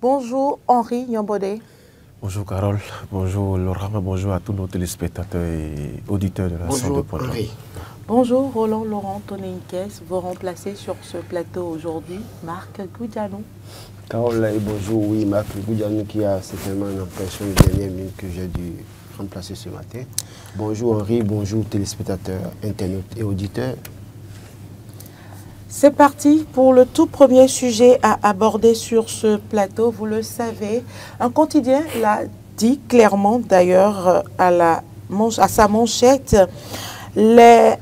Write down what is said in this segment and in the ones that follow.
Bonjour Henri Nyambodé. Bonjour Carole, bonjour Laurent, bonjour à tous nos téléspectateurs et auditeurs de la salle de Pointe. Bonjour Roland Laurent Toneninkes, vous remplacez sur ce plateau aujourd'hui Marc Goudianou. Carole et bonjour, oui, Marc Goudianou qui a certainement une impression de dernière minute que j'ai dû remplacer ce matin. Bonjour Henri, bonjour téléspectateurs, internautes et auditeurs. C'est parti pour le tout premier sujet à aborder sur ce plateau. Vous le savez, un quotidien l'a dit clairement d'ailleurs à sa manchette. Les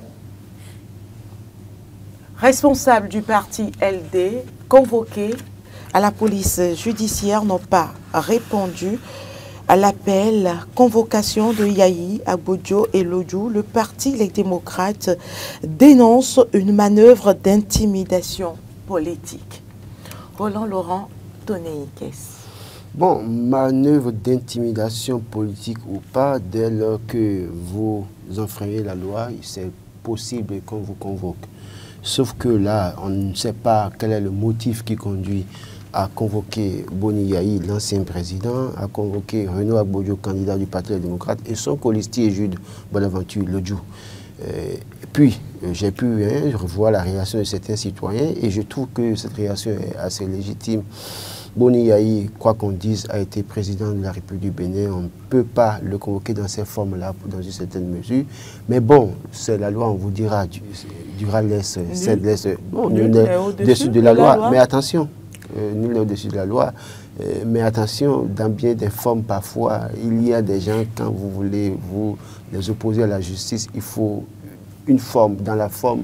responsables du parti LD convoqués à la police judiciaire n'ont pas répondu à l'appel convocation de Yayi Agbodjo et Lodjou. Le parti Les Démocrates dénonce une manœuvre d'intimidation politique. Roland Laurent Toneninkes. Bon, manœuvre d'intimidation politique ou pas, dès lors que vous enfreignez la loi, c'est possible qu'on vous convoque. Sauf que là, on ne sait pas quel est le motif qui conduit à convoquer Boni Yayi, l'ancien président, à convoquer Renaud Agbodjo, candidat du Parti des démocrates, et son colistier Jude Bonaventure Lodjou. Puis, j'ai pu revoir la réaction de certains citoyens et je trouve que cette réaction est assez légitime. Boni Yayi, quoi qu'on dise, a été président de la République du Bénin. On ne peut pas le convoquer dans ces formes-là, dans une certaine mesure. Mais bon, c'est la loi, on vous dira, durera laisse, bon, nul n'est au-dessus de la loi. Mais attention, nul n'est au-dessus de la loi. Mais attention, dans bien des formes, parfois, il y a des gens, quand vous voulez vous les opposer à la justice, il faut une forme. Dans la forme,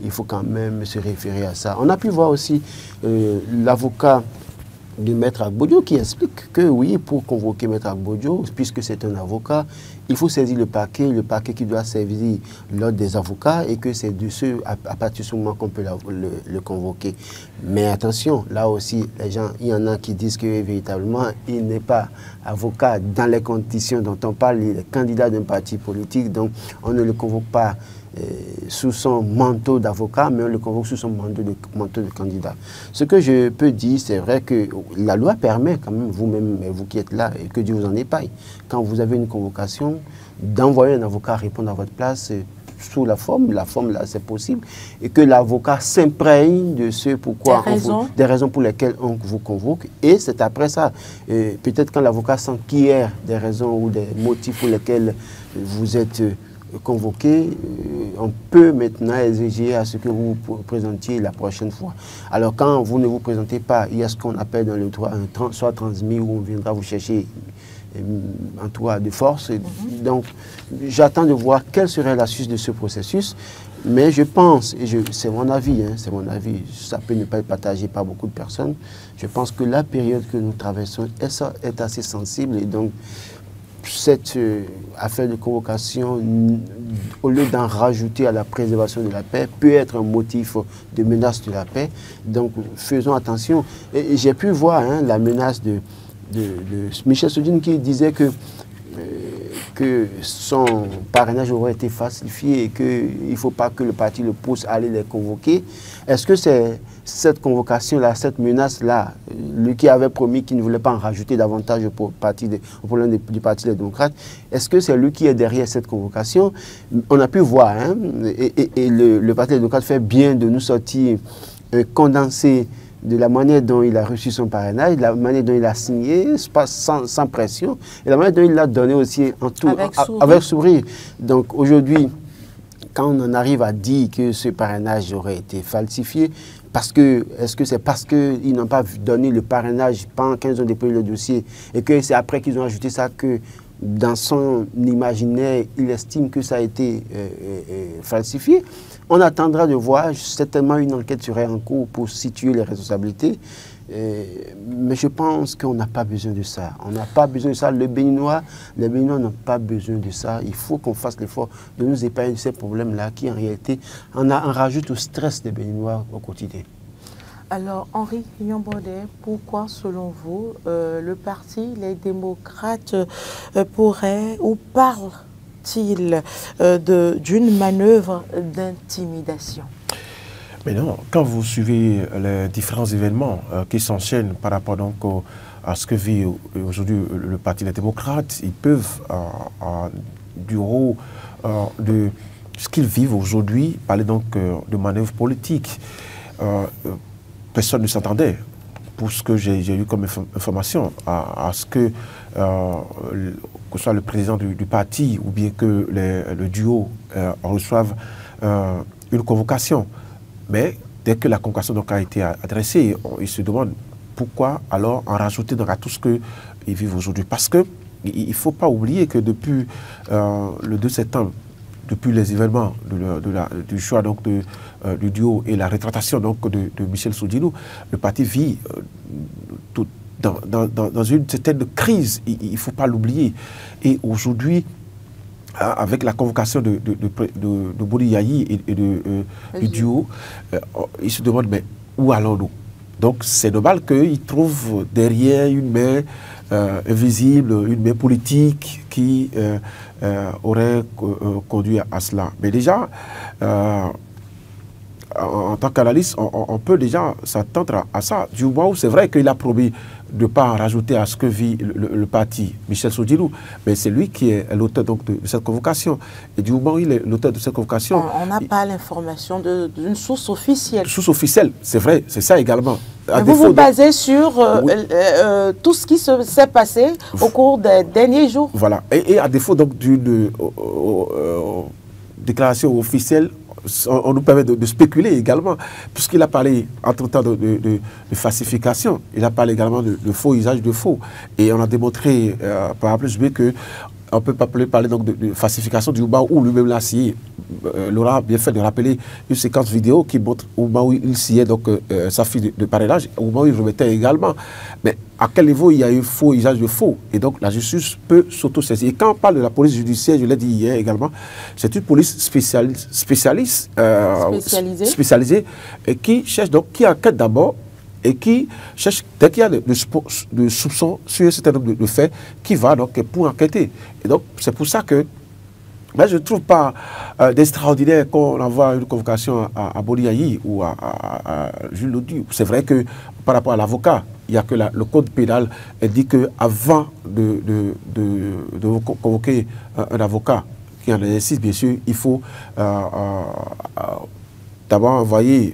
il faut quand même se référer à ça. On a pu voir aussi l'avocat de Maître Agbodjo qui explique que oui, pour convoquer Maître Agbodjo, puisque c'est un avocat, il faut saisir le paquet qui doit servir l'ordre des avocats et que c'est de ce, à partir de ce moment qu'on peut le convoquer. Mais attention, là aussi, les gens, il y en a qui disent que véritablement, il n'est pas avocat dans les conditions dont on parle, il est candidat d'un parti politique, donc on ne le convoque pas sous son manteau d'avocat, mais on le convoque sous son manteau de candidat. Ce que je peux dire, c'est vrai que la loi permet quand même, vous-même, vous qui êtes là, et que Dieu vous en épargne, quand vous avez une convocation, d'envoyer un avocat répondre à votre place sous la forme là c'est possible, et que l'avocat s'imprègne de ce pourquoi des raisons pour lesquelles on vous convoque, et c'est après ça, peut-être quand l'avocat sent qu'il y a des raisons ou des motifs pour lesquels vous êtes convoqué, on peut maintenant exiger à ce que vous vous présentiez la prochaine fois. Alors quand vous ne vous présentez pas, il y a ce qu'on appelle dans le droit un soit transmis où on viendra vous chercher en toit de force. Donc j'attends de voir quelle serait la suite de ce processus. Mais je pense, et c'est mon avis, c'est mon avis, ça peut ne pas être partagé par beaucoup de personnes, je pense que la période que nous traversons est assez sensible et donc cette affaire de convocation, au lieu d'en rajouter à la préservation de la paix, peut être un motif de menace de la paix. Donc faisons attention. J'ai pu voir la menace de Michel Soudine qui disait que son parrainage aurait été falsifié et qu'il ne faut pas que le parti le pousse à aller les convoquer. Est-ce que c'est cette convocation-là, cette menace-là, lui qui avait promis qu'il ne voulait pas en rajouter davantage au problème du Parti des démocrates, est-ce que c'est lui qui est derrière cette convocation? On a pu voir, et le Parti des démocrates fait bien de nous sortir un condensé de la manière dont il a reçu son parrainage, de la manière dont il a signé, sans pression, et la manière dont il l'a donné aussi en tout, avec sourire. Donc aujourd'hui, quand on en arrive à dire que ce parrainage aurait été falsifié, est-ce que c'est parce qu'ils n'ont pas donné le parrainage pendant qu'ils ont déposé le dossier et que c'est après qu'ils ont ajouté ça que dans son imaginaire, il estime que ça a été falsifié? On attendra de voir, certainement une enquête serait en cours pour situer les responsabilités, mais je pense qu'on n'a pas besoin de ça. On n'a pas besoin de ça. Les Béninois n'ont pas besoin de ça. Il faut qu'on fasse l'effort de nous épargner de ces problèmes-là qui, en réalité, en rajoute au stress des Béninois au quotidien. Alors, Henri Nyambodé, pourquoi, selon vous, le parti Les Démocrates pourrait ou parle-t-il d'une manœuvre d'intimidation? Mais non, quand vous suivez les différents événements qui s'enchaînent par rapport donc à ce que vit aujourd'hui le Parti des démocrates, ils peuvent, du haut de ce qu'ils vivent aujourd'hui, parler donc de manœuvres politiques. Personne ne s'attendait, pour ce que j'ai eu comme information, à ce que ce soit le président du parti ou bien que le duo reçoive une convocation. Mais dès que la convocation donc a été adressée, ils se demandent pourquoi alors en rajouter donc à tout ce qu'ils vivent aujourd'hui. Parce qu'il ne faut pas oublier que depuis le 2 septembre, depuis les événements du choix donc du duo et la rétractation donc de Michel Sodinou, le parti vit dans une certaine crise, il ne faut pas l'oublier. Et aujourd'hui, avec la convocation de Boni Yayi et du duo, ils se demandent, mais où allons-nous? Donc c'est normal qu'ils trouvent derrière une main invisible, une main politique qui aurait conduit à cela. Mais déjà, en tant qu'analyste, on peut déjà s'attendre à ça. Du moment où c'est vrai qu'il a promis de ne pas rajouter à ce que vit le parti, Michel Sodinou, mais c'est lui qui est l'auteur de cette convocation. Et du moment où il est l'auteur de cette convocation... On n'a pas l'information d'une source officielle. Source officielle, c'est vrai, c'est ça également. Mais vous vous basez sur tout ce qui s'est passé au cours des derniers jours. Voilà. Et à défaut donc d'une déclaration officielle, on nous permet de spéculer également, puisqu'il a parlé entre-temps de falsification, il a parlé également de faux usage de faux. Et on a démontré par plus que on peut parler donc de falsification du moment où lui-même l'a scié. Laura a bien fait de rappeler une séquence vidéo qui montre au moment où il sciait donc, sa fille de parrainage, au moment où il remettait également. Mais à quel niveau il y a eu faux usage de faux? Et donc la justice peut s'auto-saisir. Et quand on parle de la police judiciaire, je l'ai dit hier également, c'est une police spécialisée et qui cherche donc, qui enquête d'abord et qui cherche, dès qu'il y a de soupçons sur un certain nombre de faits, qui va donc pour enquêter. Et donc, c'est pour ça que moi, je ne trouve pas d'extraordinaire qu'on envoie une convocation à Boni Yayi ou à Jules Lodi. C'est vrai que par rapport à l'avocat, il n'y a que le code pénal dit qu'avant de convoquer un avocat qui en exercice, bien sûr, il faut d'abord envoyer...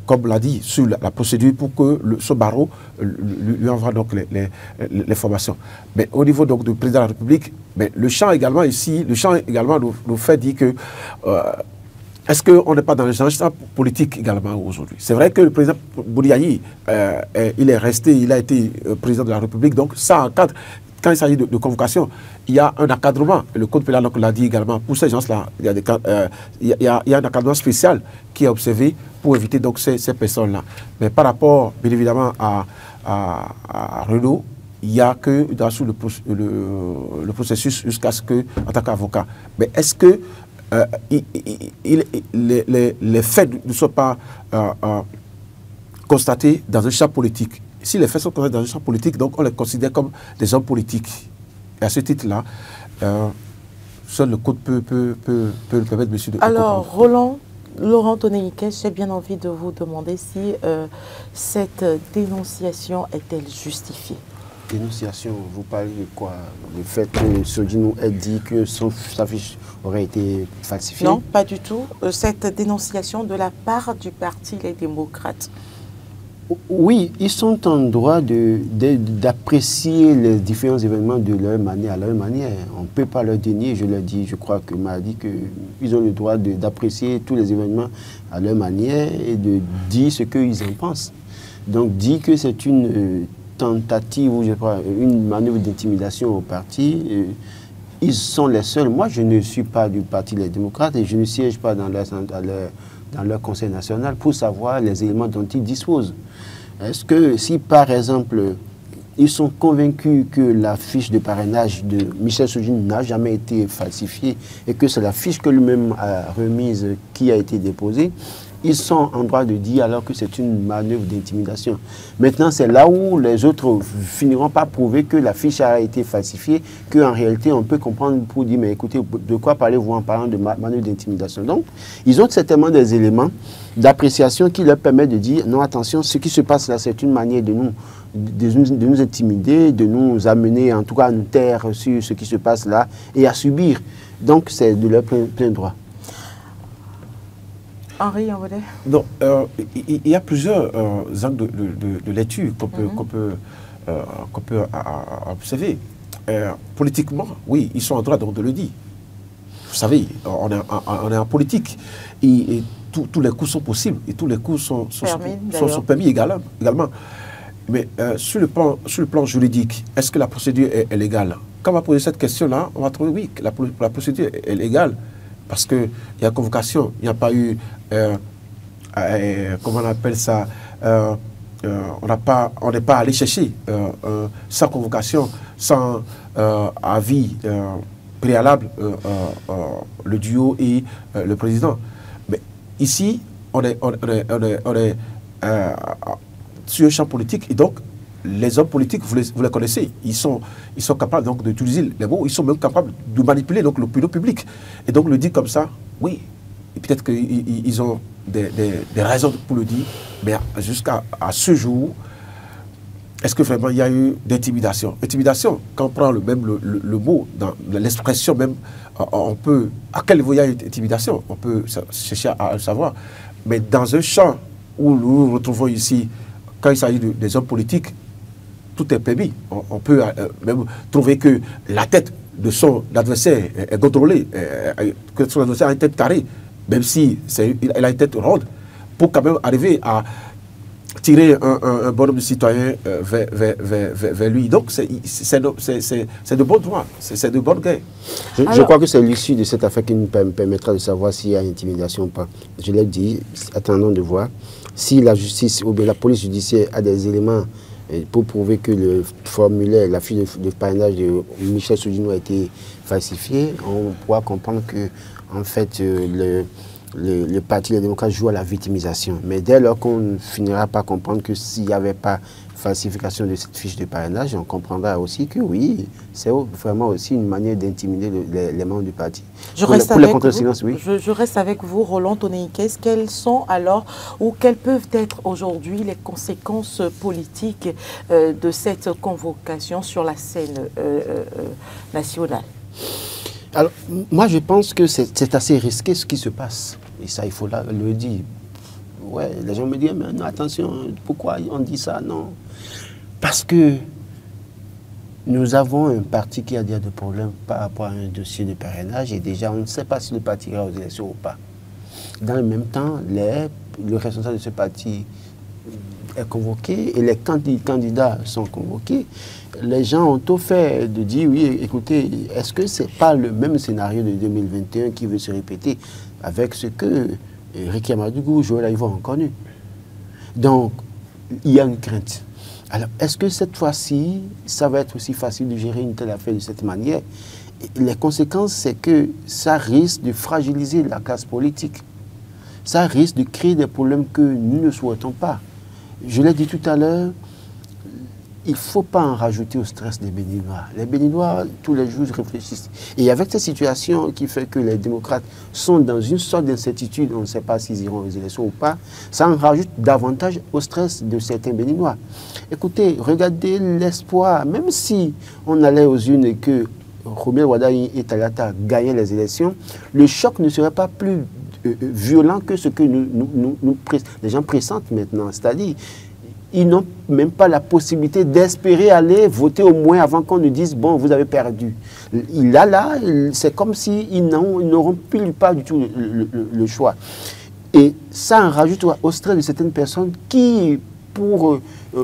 comme l'a dit, sur la procédure pour que ce barreau lui envoie donc les formations. Mais au niveau donc du président de la République, mais le champ également ici, nous fait dire que est-ce qu'on n'est pas dans les enjeux politiques également aujourd'hui? C'est vrai que le président Boni Yayi, il est resté, il a été président de la République, donc ça encadre. Quand il s'agit de convocation, il y a un encadrement. Le code pénal l'a dit également. Pour ces gens-là, il y a un encadrement spécial qui est observé pour éviter donc ces personnes-là. Mais par rapport, bien évidemment, à Renaud, il n'y a que dans le processus jusqu'à ce que, en tant qu'avocat. Mais est-ce que les faits ne sont pas constatés dans un champ politique? Si les faits sont constatés dans un champ politique, donc on les considère comme des hommes politiques. Et à ce titre-là, seul le code peut le permettre, monsieur. Alors, Laurent Tonnéiquet, j'ai bien envie de vous demander si cette dénonciation est-elle justifiée? Dénonciation, vous parlez de quoi? Le fait que Sodinou ait dit que sa fiche aurait été falsifiée? Non, pas du tout. Cette dénonciation de la part du Parti Les Démocrates. Oui, ils sont en droit d'apprécier les différents événements de leur manière, à leur manière. On ne peut pas leur dénier, je l'ai dit, je crois que m'a dit qu'ils ont le droit d'apprécier tous les événements à leur manière et de dire ce qu'ils en pensent. Donc, dire que c'est une tentative ou je sais pas, une manœuvre d'intimidation au parti, ils sont les seuls. Moi, je ne suis pas du Parti Les Démocrates et je ne siège pas dans leur conseil national pour savoir les éléments dont ils disposent. Est-ce que si, par exemple, ils sont convaincus que la fiche de parrainage de Michel Sodinou n'a jamais été falsifiée et que c'est la fiche que lui-même a remise qui a été déposée, ils sont en droit de dire alors que c'est une manœuvre d'intimidation. Maintenant, c'est là où les autres finiront par prouver que la fiche a été falsifiée, qu'en réalité, on peut comprendre pour dire, mais écoutez, de quoi parlez-vous en parlant de manœuvre d'intimidation? Donc, ils ont certainement des éléments d'appréciation qui leur permettent de dire, non, attention, ce qui se passe là, c'est une manière de nous intimider, de nous amener, en tout cas, à nous taire sur ce qui se passe là et à subir. Donc, c'est de leur plein droit. Henri, on voulait. Non, il y a plusieurs angles de lecture qu'on peut observer. Politiquement, oui, ils sont en droit de le dire. Vous savez, on est en politique et tous les coups sont possibles et tous les coups sont permis également. Mais sur le plan juridique, est-ce que la procédure est légale? Quand on va poser cette question-là, on va trouver oui, que la procédure est légale. Parce qu'il y a convocation, il n'y a pas eu, comment on appelle ça, on n'est pas allé chercher sans convocation, sans avis préalable, le duo et le président. Mais ici, on est sur un champ politique et donc les hommes politiques, vous les connaissez, ils sont capables donc d'utiliser les mots, ils sont même capables de manipuler donc l'opinion publique. Et donc le dire comme ça, oui, peut-être qu'ils ont des raisons pour le dire, mais jusqu'à ce jour, est-ce que vraiment il y a eu d'intimidation? Intimidation, quand on prend le mot, dans l'expression même, on peut, à quel niveau il y a eu d'intimidation? On peut chercher à le savoir. Mais dans un champ où nous nous retrouvons ici, quand il s'agit des hommes politiques, tout est permis. On peut même trouver que la tête de son adversaire est contrôlée, que son adversaire a une tête carrée, même si elle a une tête ronde, pour quand même arriver à tirer un bon nombre de citoyens vers lui. Donc, c'est de bon droit, c'est de bonne guerre. Je crois que c'est l'issue de cette affaire qui nous permettra de savoir s'il y a intimidation ou pas. Je l'ai dit, attendons de voir. Si la justice ou bien la police judiciaire a des éléments pour prouver que le formulaire, la fiche de parrainage de Michel Soudino a été falsifié, on pourra comprendre que, en fait, le Parti des démocrates joue à la victimisation. Mais dès lors qu'on finira par comprendre que s'il n'y avait pas falsification de cette fiche de parrainage, on comprendra aussi que oui, c'est vraiment aussi une manière d'intimider les membres du parti. Je reste avec vous, Roland Tonéikes. Quelles sont alors, ou quelles peuvent être aujourd'hui les conséquences politiques de cette convocation sur la scène nationale? Alors, moi, je pense que c'est assez risqué ce qui se passe. Et ça, il faut le dire. Ouais, les gens me disent, mais non, attention, pourquoi on dit ça? Non. Parce que nous avons un parti qui a déjà des problèmes par rapport à un dossier de parrainage et déjà, on ne sait pas si le parti ira aux élections ou pas. Dans le même temps, le responsable de ce parti est convoqué et les candidats sont convoqués. Les gens ont tout fait de dire, oui, écoutez, est-ce que ce n'est pas le même scénario de 2021 qui veut se répéter avec ce que Ricky Amadougou, Joël Aïvo ont connu? Donc, il y a une crainte. Alors, est-ce que cette fois-ci, ça va être aussi facile de gérer une telle affaire de cette manière? Et les conséquences, c'est que ça risque de fragiliser la classe politique. Ça risque de créer des problèmes que nous ne souhaitons pas. Je l'ai dit tout à l'heure, il ne faut pas en rajouter au stress des Béninois. Les Béninois, tous les jours, réfléchissent. Et avec cette situation qui fait que les démocrates sont dans une sorte d'incertitude, on ne sait pas s'ils iront aux élections ou pas, ça en rajoute davantage au stress de certains Béninois. Écoutez, regardez l'espoir, même si on allait aux urnes et que Romuald Wardani et Talata gagnaient les élections, le choc ne serait pas plus violent que ce que les gens pressentent maintenant. C'est-à-dire, ils n'ont même pas la possibilité d'espérer aller voter au moins avant qu'on nous dise « bon, vous avez perdu ». Là, c'est comme s'ils n'auront plus pas du tout le choix. Et ça en rajoute au stress de certaines personnes qui, pour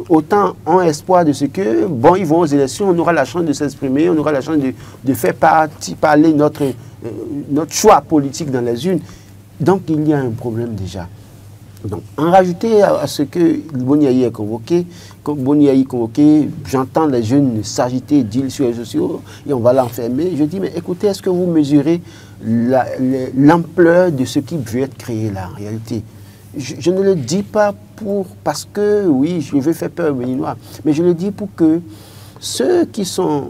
autant, ont espoir de ce que, bon, ils vont aux élections, on aura la chance de s'exprimer, on aura la chance de faire parler notre choix politique dans les urnes. Donc, il y a un problème déjà. Donc, en rajouter à ce que Boniaï est convoqué, comme Boniaï est convoqué, j'entends les jeunes s'agiter, dire sur les réseaux sociaux, et on va l'enfermer. Je dis, mais écoutez, est-ce que vous mesurez l'ampleur de ce qui veut être créé là, en réalité? je ne le dis pas parce que, oui, je veux faire peur aux Béninois, mais je le dis pour que ceux qui sont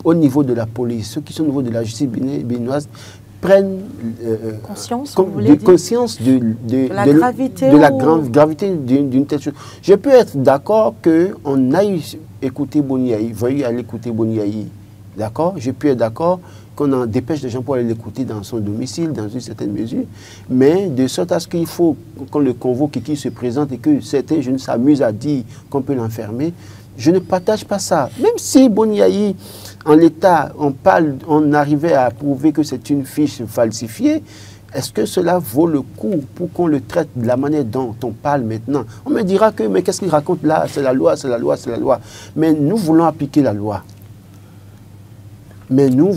au niveau de la police, ceux qui sont au niveau de la justice béninoise, prennent conscience, conscience de la gravité d'une telle chose. Je peux être d'accord qu'on aille écouter Boni-Yayi, veuillez aller écouter Boni-Yayi, d'accord? Je peux être d'accord qu'on en dépêche les gens pour aller l'écouter dans son domicile, dans une certaine mesure, mais de sorte à ce qu'il faut qu'on le convoque et qu'il se présente et que certains jeunes s'amusent à dire qu'on peut l'enfermer. Je ne partage pas ça. Même si Boni-Yayi, en l'état, on arrivait à prouver que c'est une fiche falsifiée, est-ce que cela vaut le coup pour qu'on le traite de la manière dont on parle maintenant? On me dira que, mais qu'est-ce qu'il raconte là? C'est la loi, c'est la loi, c'est la loi. Mais nous voulons appliquer la loi. Mais nous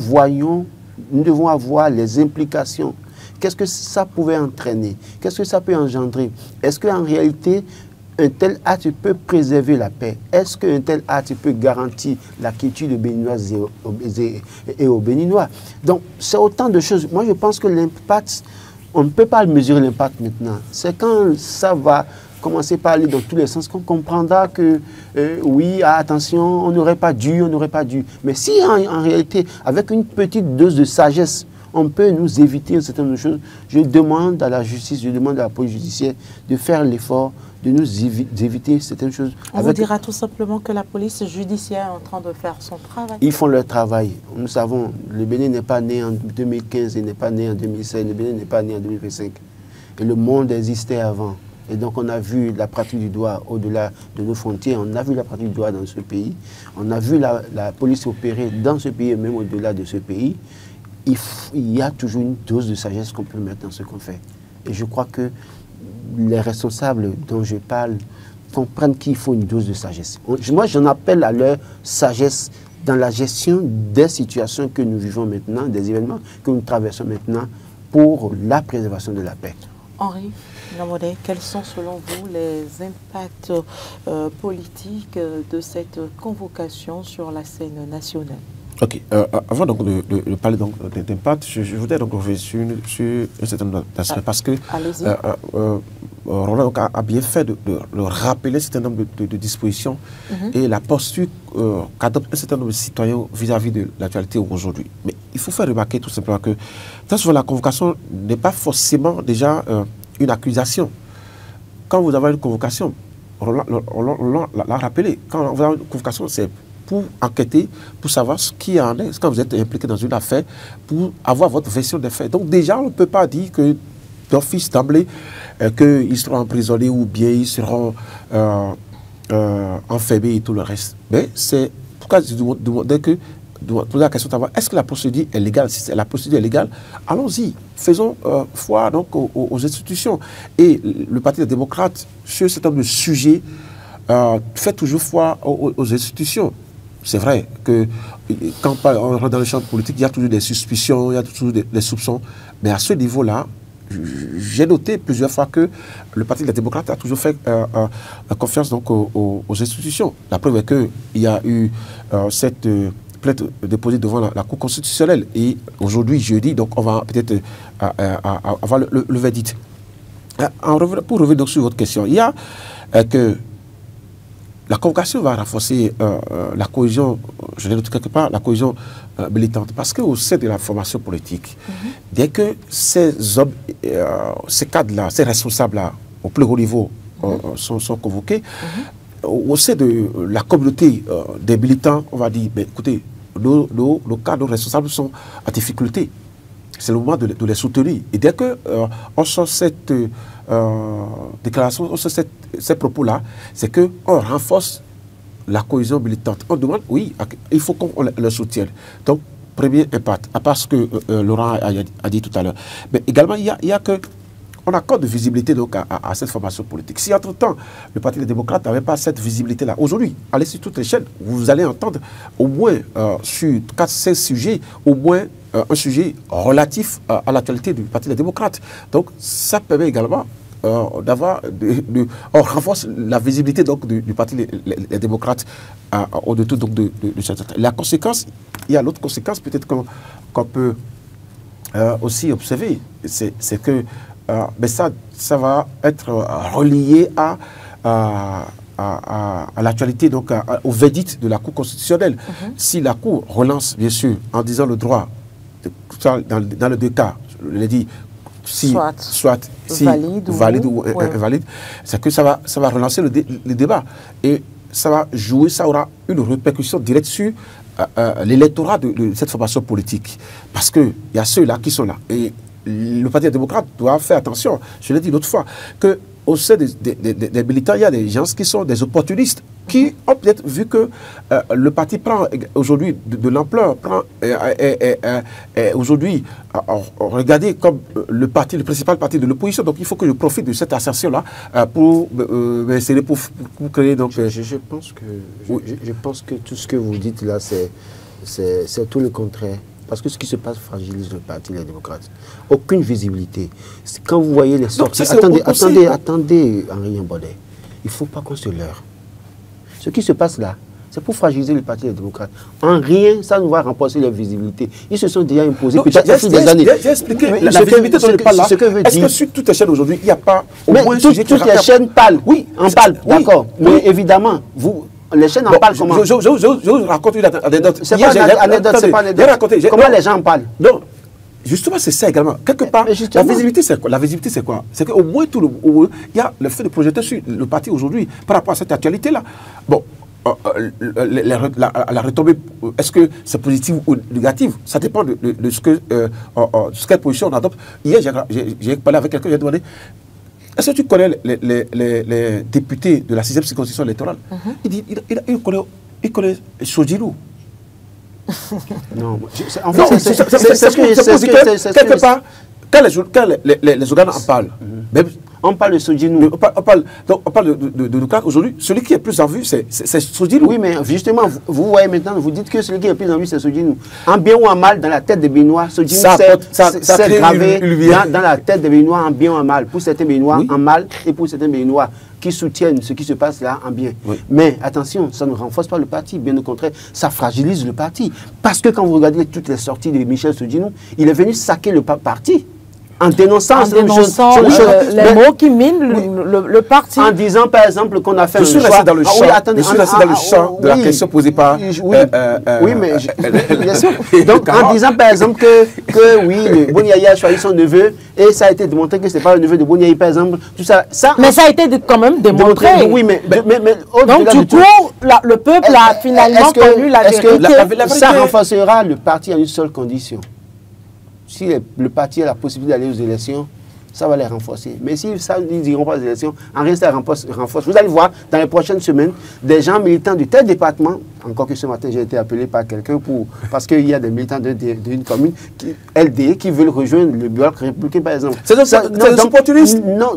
devons avoir les implications. Qu'est-ce que ça pouvait entraîner? Qu'est-ce que ça peut engendrer? Est-ce qu'en réalité, un tel acte peut préserver la paix? Est-ce qu'un tel acte peut garantir la quiétude des Béninoises et aux Béninois? Donc, c'est autant de choses. Moi, je pense que l'impact, on ne peut pas mesurer l'impact maintenant. C'est quand ça va commencer par aller dans tous les sens qu'on comprendra que, oui, attention, on n'aurait pas dû, on n'aurait pas dû. Mais si, en réalité, avec une petite dose de sagesse, on peut nous éviter un certain nombre de choses, je demande à la justice, je demande à la police judiciaire de faire l'effort de nous éviter certaines choses. On vous dira tout simplement que la police judiciaire est en train de faire son travail. Ils font leur travail. Nous savons, le Bénin n'est pas né en 2015, il n'est pas né en 2016, le Bénin n'est pas né en 2025. Et le monde existait avant. Et donc on a vu la pratique du droit au-delà de nos frontières, on a vu la pratique du droit dans ce pays, on a vu la police opérer dans ce pays et même au-delà de ce pays. Il y a toujours une dose de sagesse qu'on peut mettre dans ce qu'on fait. Et je crois que les responsables dont je parle comprennent qu'il faut une dose de sagesse. Moi, j'en appelle à leur sagesse dans la gestion des situations que nous vivons maintenant, des événements que nous traversons maintenant pour la préservation de la paix. Henri Namodé, quels sont selon vous les impacts politiques de cette convocation sur la scène nationale? Ok. Avant donc, de parler d'impact, je voudrais donc revenir sur un certain nombre d'aspects parce que Roland a bien fait de rappeler un certain nombre de dispositions et la posture qu'adopte un certain nombre de citoyens vis-à-vis de l'actualité aujourd'hui. Mais il faut faire remarquer tout simplement que très souvent la convocation n'est pas forcément déjà une accusation. Quand vous avez une convocation, Roland l'a rappelé, quand vous avez une convocation, c'est pour enquêter, pour savoir ce qui en est, quand vous êtes impliqué dans une affaire, pour avoir votre version des faits. Donc déjà, on ne peut pas dire que d'office d'emblée, qu'ils seront emprisonnés ou bien ils seront enfermés et tout le reste. Mais c'est pourquoi je demandais que poser la question de savoir est-ce que la procédure est légale? Si la procédure est légale, allons-y, faisons foi donc aux institutions. Et le Parti des démocrates, sur ce type de sujet, fait toujours foi aux institutions. C'est vrai que quand on rentre dans le champ politique, il y a toujours des suspicions, il y a toujours des soupçons. Mais à ce niveau-là, j'ai noté plusieurs fois que le Parti des démocrates a toujours fait confiance donc, aux institutions. La preuve est qu'il y a eu cette plainte déposée devant la Cour constitutionnelle. Et aujourd'hui, jeudi, donc on va peut-être avoir le verdict. Pour revenir donc sur votre question, il y a que la convocation va renforcer la cohésion, je l'ai noté quelque part, la cohésion militante. Parce qu'au sein de la formation politique, dès que ces hommes, ces cadres-là, ces responsables-là, au plus haut niveau, sont convoqués, au sein de la communauté des militants, on va dire, ben, écoutez, nos cadres, nos responsables sont en difficulté. C'est le moment de les soutenir. Et dès qu'on sort cette déclaration, on sort ces propos-là, c'est qu'on renforce la cohésion militante. On demande, oui, il faut qu'on le soutienne. Donc, premier impact, à part ce que Laurent a dit tout à l'heure. Mais également, il y a que on accorde de visibilité donc, à cette formation politique. Si entre-temps, le Parti des démocrates n'avait pas cette visibilité-là, aujourd'hui, allez sur toutes les chaînes, vous allez entendre au moins sur 4-5 sujets, au moins un sujet relatif à l'actualité du Parti des démocrates. Donc, ça permet également d'avoir, on renforce la visibilité donc, du Parti des démocrates au-dessus de cette. La conséquence, il y a l'autre conséquence peut-être qu'on peut aussi observer, c'est que mais ça va être relié à l'actualité, donc au verdict de la Cour constitutionnelle. Si la Cour relance, bien sûr, en disant le droit, dans les deux cas, je l'ai dit, soit valide ou invalide, c'est que ça va relancer le débat. Et ça va jouer, ça aura une répercussion directe sur l'électorat de cette formation politique. Parce qu'il y a ceux-là qui sont là. Et le Parti démocrate doit faire attention, je l'ai dit l'autre fois, qu'au sein des militants, il y a des gens qui sont des opportunistes, qui ont peut-être vu que le parti prend aujourd'hui de l'ampleur, aujourd'hui regardé comme le principal parti de l'opposition. Donc il faut que je profite de cette assertion-là pour créer... Donc, je pense que tout ce que vous dites là, c'est tout le contraire. Parce que ce qui se passe fragilise le Parti Les Démocrates. Aucune visibilité. Quand vous voyez les sorties... Attendez, Henri Mbodé. Il ne faut pas qu'on se leurre. Ce qui se passe là, c'est pour fragiliser le Parti Les Démocrates. En rien, ça ne va renforcer leur visibilité. Ils se sont déjà imposés peut-être depuis des années. J'ai expliqué la visibilité dont je parle là. Est-ce que sur toutes les chaînes aujourd'hui, il n'y a pas au moins un sujet qui... Toutes les chaînes parlent. Oui, on parle, d'accord. Mais évidemment, les chaînes en parlent comment? Je vous raconte une anecdote. C'est pas une anecdote, c'est pas une anecdote. Comment les gens en parlent? Non, justement, c'est ça également. Quelque part, la visibilité, c'est quoi? La visibilité, c'est quoi? C'est qu'au moins, il y a le fait de projeter sur le parti aujourd'hui par rapport à cette actualité-là. Bon, la retombée, est-ce que c'est positif ou négatif? Ça dépend de quelle position on adopte. Hier, j'ai parlé avec quelqu'un, j'ai demandé, est-ce que tu connais les députés de la 6e circonscription électorale? Il dit, il connaît Sodjilou. Non, c'est quelque part, quand les organes en parlent, même, on parle de Sodjilou. On parle de Lucas aujourd'hui. Celui qui est plus en vue, c'est Sodjilou. Oui, mais justement, vous voyez maintenant, vous dites que celui qui est plus en vue, c'est Sodjilou. En bien ou en mal, dans la tête des Béninois, Sodjilou s'est gravé dans la tête des Béninois en bien ou en mal. Pour certains Béninois, en mal, et pour certains Béninois qui soutiennent ce qui se passe là en bien. Oui. Mais attention, ça ne renforce pas le parti, bien au contraire, ça fragilise le parti. Parce que quand vous regardez toutes les sorties de Michel Sodjilou, il est venu saquer le parti. En dénonçant les mots qui minent le parti. En disant par exemple qu'on a fait un choix. Je suis resté dans le champ de la question posée par... Oui, mais bien sûr. Donc en disant par exemple que oui, Bouniaï a choisi son neveu et ça a été démontré que ce n'est pas le neveu de Bouniaï par exemple. Tout ça, mais ça a été quand même démontré. Oui, mais donc du coup, le peuple a finalement connu la vérité. Ça renforcera le parti à une seule condition. Si le parti a la possibilité d'aller aux élections, ça va les renforcer. Mais si ça, ils n'iront pas aux élections, en rien ça renforce. Vous allez voir, dans les prochaines semaines, des gens militants de tel département, encore que ce matin, j'ai été appelé par quelqu'un parce qu'il y a des militants d'une commune, LD, qui veulent rejoindre le bloc républicain, par exemple. C'est des opportunistes? Non,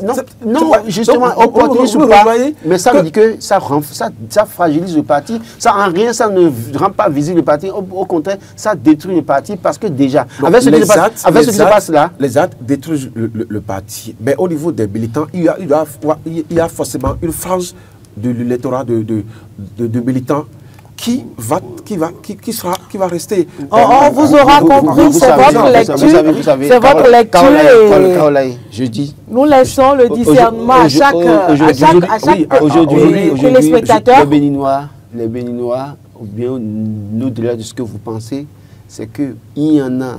justement, opportunistes ou pas, mais ça veut dire que ça fragilise le parti. Ça, en rien, ça ne rend pas visible le parti. Au contraire, ça détruit le parti parce que déjà, avec ce qui se passe là... Les actes détruisent le parti. Mais au niveau des militants, il y a forcément une frange de l'électorat de militants qui va rester. On vous aura compris, c'est votre lecture. C'est votre lecture. Je dis. Nous laissons le discernement à chaque téléspectateur. Les Béninois, ou bien au-delà de ce que vous pensez, c'est qu'il y en a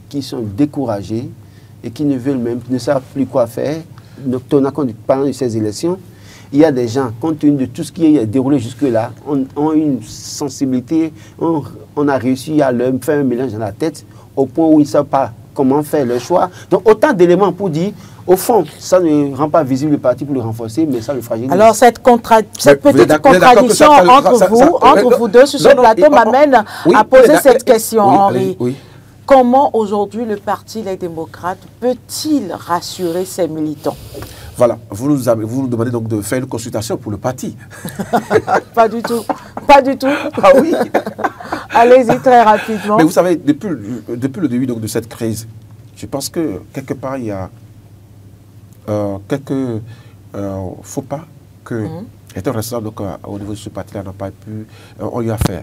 qui sont découragés et qui ne savent plus quoi faire. Pendant ces élections, il y a des gens, compte tenu de tout ce qui est déroulé jusque-là, ont une sensibilité, on a réussi à leur faire un mélange dans la tête au point où ils ne savent pas comment faire leur choix. Donc autant d'éléments pour dire, au fond, ça ne rend pas visible le parti pour le renforcer, mais ça le fragilise. Alors cette petite contradiction entre vous deux sur ce plateau m'amène à poser cette question, Henri. Comment aujourd'hui le Parti Les Démocrates peut-il rassurer ses militants? Voilà, vous nous demandez donc de faire une consultation pour le parti. Pas du tout, pas du tout. Ah oui. Allez-y très rapidement. Mais vous savez, depuis le début donc, de cette crise, je pense que quelque part il y a quelques faux pas que les responsables au niveau de ce parti-là n'ont pas pu, ont eu à faire.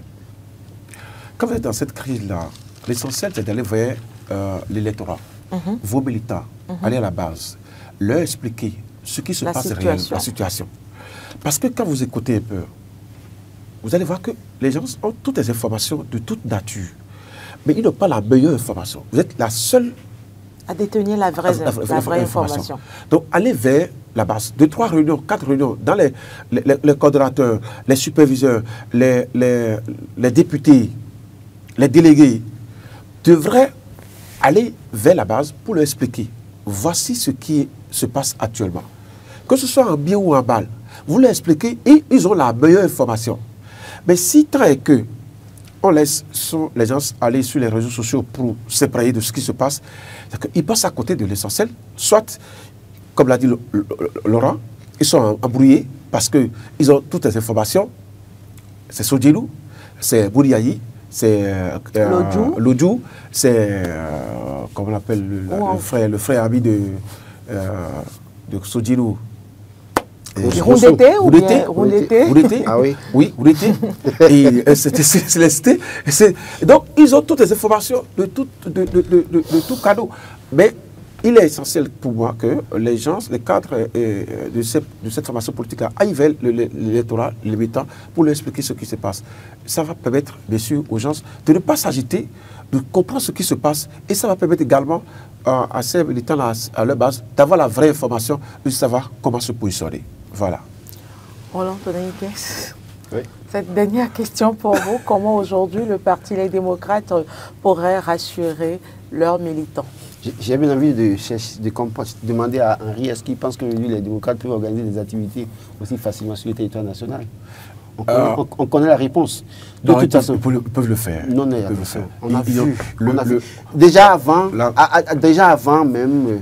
Quand vous êtes dans cette crise-là, l'essentiel c'est d'aller vers l'électorat, vos militants, aller à la base. leur expliquer ce qui se passe réellement, la situation. Parce que quand vous écoutez un peu, vous allez voir que les gens ont toutes les informations de toute nature. Mais ils n'ont pas la meilleure information. Vous êtes la seule à détenir la vraie information. Donc, allez vers la base. 2, 3 réunions, 4 réunions, dans les coordonnateurs, les superviseurs, les députés, les délégués, devraient aller vers la base pour leur expliquer. Voici ce qui se passe actuellement. Que ce soit en bien ou en mal, vous leur expliquez et ils ont la meilleure information. Mais si tant est que on laisse les gens aller sur les réseaux sociaux pour s'éprailler de ce qui se passe, ils passent à côté de l'essentiel. Soit, comme l'a dit Laurent, ils sont embrouillés parce qu'ils ont toutes les informations. C'est Sodjelou, c'est Bouriayi, c'est Lodjou, c'est, comment on l'appelle, le frère ami de Sodjelou. Roundété ou bien Roundété. Ah oui. Oui, Roundété. Et c'était Célesté. Donc, ils ont toutes les informations de tout cadeau. Mais il est essentiel pour moi que les gens, les cadres de cette formation politique-là aillent vers l'électorat, les militants, pour leur expliquer ce qui se passe. Ça va permettre, bien sûr, aux gens de ne pas s'agiter, de comprendre ce qui se passe. Et ça va permettre également à ces militants à leur base d'avoir la vraie information, de savoir comment se positionner. Voilà. Roland Tonaniquez, oui. Cette dernière question pour vous, comment aujourd'hui le Parti Les Démocrates pourrait rassurer leurs militants? J'ai bien envie de demander à Henri, est-ce qu'il pense que lui, les démocrates peuvent organiser des activités aussi facilement sur le territoire national? On connaît la réponse. De toute façon, ils peuvent le faire. Non, non, on a vu. Déjà avant même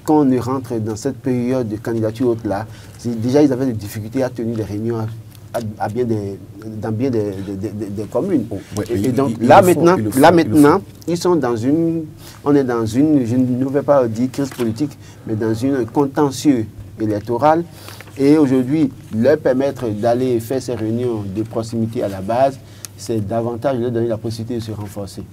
qu'on ne rentre dans cette période de candidature haute-là, déjà ils avaient des difficultés à tenir des réunions dans bien des communes. Et donc là maintenant, ils sont dans on est dans une, je ne vais pas dire crise politique, mais dans une contentieux électoral. Et aujourd'hui, leur permettre d'aller faire ces réunions de proximité à la base, c'est davantage leur donner la possibilité de se renforcer.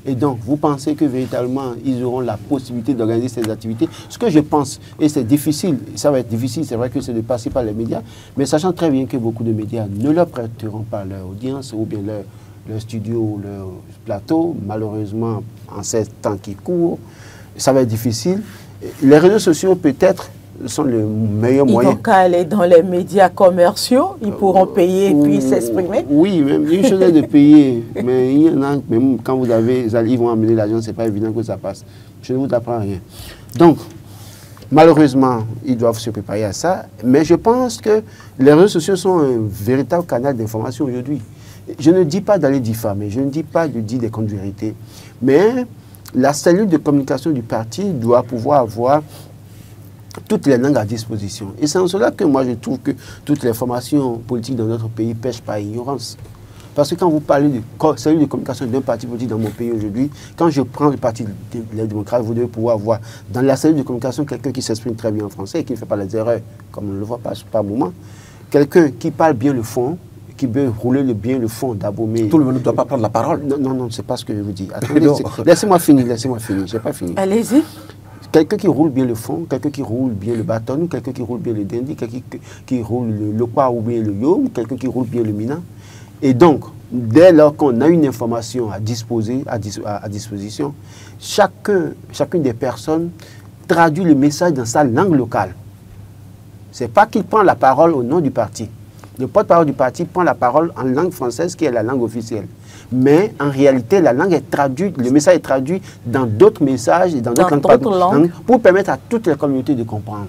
Et donc, vous pensez que véritablement, ils auront la possibilité d'organiser ces activités? Ce que je pense, et c'est difficile, ça va être difficile, c'est vrai que c'est de passer par les médias, mais sachant très bien que beaucoup de médias ne leur prêteront pas leur audience ou bien leur studio ou leur plateau, malheureusement, en ces temps qui courent, ça va être difficile. Les réseaux sociaux, peut-être, sont le meilleur moyen. Ils vont qu'à aller dans les médias commerciaux, ils pourront payer et puis s'exprimer. Oui, même une chose est de payer, mais il y en a, même quand ils vont amener l'argent, ce n'est pas évident que ça passe. Je ne vous apprends rien. Donc, malheureusement, ils doivent se préparer à ça, mais je pense que les réseaux sociaux sont un véritable canal d'information aujourd'hui. Je ne dis pas d'aller diffamer, je ne dis pas de dire des contre-vérités, mais la cellule de communication du parti doit pouvoir avoir toutes les langues à disposition. Et c'est en cela que moi je trouve que toutes les formations politiques dans notre pays pêchent par ignorance. Parce que quand vous parlez de cellule de communication d'un parti politique dans mon pays aujourd'hui, quand je prends le parti des démocrates, vous devez pouvoir voir dans la cellule de communication quelqu'un qui s'exprime très bien en français et qui ne fait pas les erreurs, comme on ne le voit pas par moment. Quelqu'un qui parle bien le fond, qui veut rouler bien le fond d'abord. Mais tout le monde ne doit pas prendre la parole. Non, c'est pas ce que je vous dis. Attendez, laissez-moi finir, je n'ai pas fini. Allez-y. Quelqu'un qui roule bien le fond, quelqu'un qui roule bien le bâton, quelqu'un qui roule bien le dindi, quelqu'un qui roule le quoi ou bien le yom, quelqu'un qui roule bien le mina. Et donc, dès lors qu'on a une information à disposition, chacune des personnes traduit le message dans sa langue locale. Ce n'est pas qu'il prend la parole au nom du parti. Le porte-parole du parti prend la parole en langue française qui est la langue officielle. Mais en réalité, la langue est traduite, le message est traduit dans d'autres messages et dans d'autres langues pour permettre à toutes les communautés de comprendre.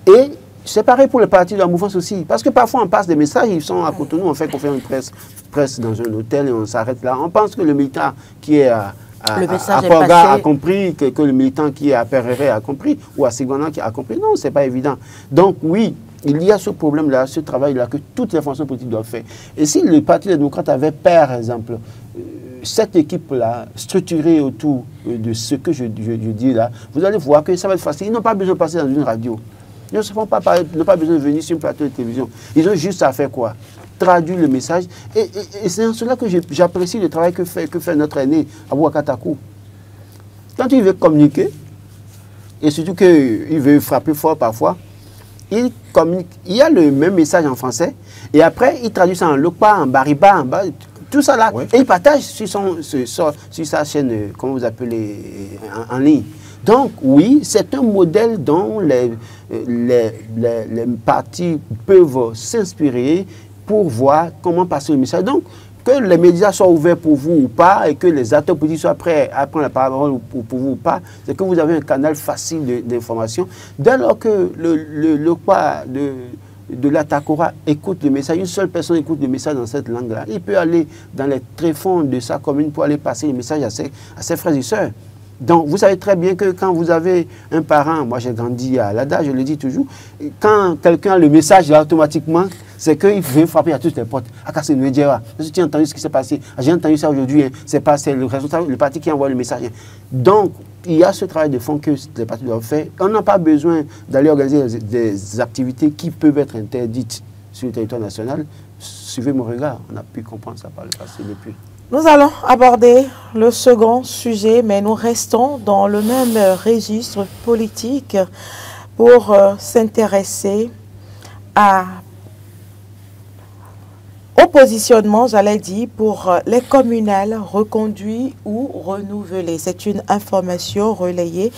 Et c'est pareil pour le parti de la mouvance aussi. Parce que parfois, on passe des messages, ils sont à Cotonou, on fait qu'on fait une presse dans un hôtel et on s'arrête là. On pense que le militant qui est à Porga a compris, que le militant qui est à Perreret a compris, ou à Sigona qui a compris. Non, ce n'est pas évident. Donc oui, il y a ce problème-là, ce travail-là que toutes les formations politiques doivent faire. Et si le Parti des démocrates avait, par exemple, cette équipe-là, structurée autour de ce que je dis là, vous allez voir que ça va être facile. Ils n'ont pas besoin de passer dans une radio. Ils n'ont pas besoin de venir sur un plateau de télévision. Ils ont juste à faire quoi? Traduire le message. Et c'est en cela que j'apprécie le travail que fait notre aîné, Abou Akatakou. Quand il veut communiquer, et surtout qu'il veut frapper fort parfois, il communique. Il y a le même message en français, et après, il traduit ça en lokpa, en bariba, tout ça là, et il partage sur sa chaîne, comment vous appelez, en ligne. Donc, oui, c'est un modèle dont les partis peuvent s'inspirer pour voir comment passer le message. Donc, que les médias soient ouverts pour vous ou pas, et que les acteurs politiques soient prêts à prendre la parole pour vous ou pas, c'est que vous avez un canal facile d'information. Dès lors que le pas de l'Atakora écoute le message, une seule personne écoute le message dans cette langue-là, il peut aller dans les tréfonds de sa commune pour aller passer le message à ses frères et sœurs. Donc, vous savez très bien que quand vous avez un parent, moi j'ai grandi à Lada, je le dis toujours, quand quelqu'un a le message, là, automatiquement, c'est qu'il vient frapper à toutes les portes. Est-ce que tu as entendu ce qui s'est passé? J'ai entendu ça aujourd'hui, hein. C'est le responsable, le parti qui envoie le message. Donc, il y a ce travail de fond que les partis doivent faire. On n'a pas besoin d'aller organiser des activités qui peuvent être interdites sur le territoire national. Suivez mon regard, on a pu comprendre ça par le passé depuis. Nous allons aborder le second sujet, mais nous restons dans le même registre politique pour s'intéresser au positionnement, j'allais dire, pour les communales reconduits ou renouvelés. C'est une information relayée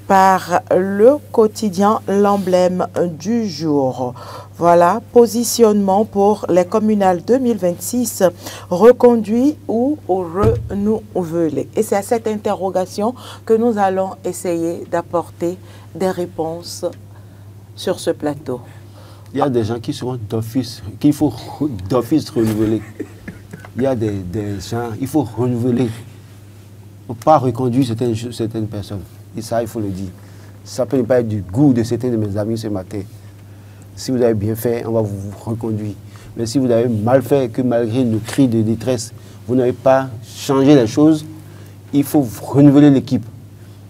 par le quotidien L'Emblème du jour. Voilà, positionnement pour les communales 2026, reconduits ou renouvelés. Et c'est à cette interrogation que nous allons essayer d'apporter des réponses sur ce plateau. Il y a des gens qui seront d'office, qu'il faut d'office renouveler. Il y a des gens, il faut renouveler. Il ne faut pas reconduire certaines personnes. Et ça, il faut le dire. Ça peut ne pas être du goût de certains de mes amis ce matin. Si vous avez bien fait, on va vous reconduire. Mais si vous avez mal fait, que malgré nos cris de détresse, vous n'avez pas changé les choses, il faut renouveler l'équipe.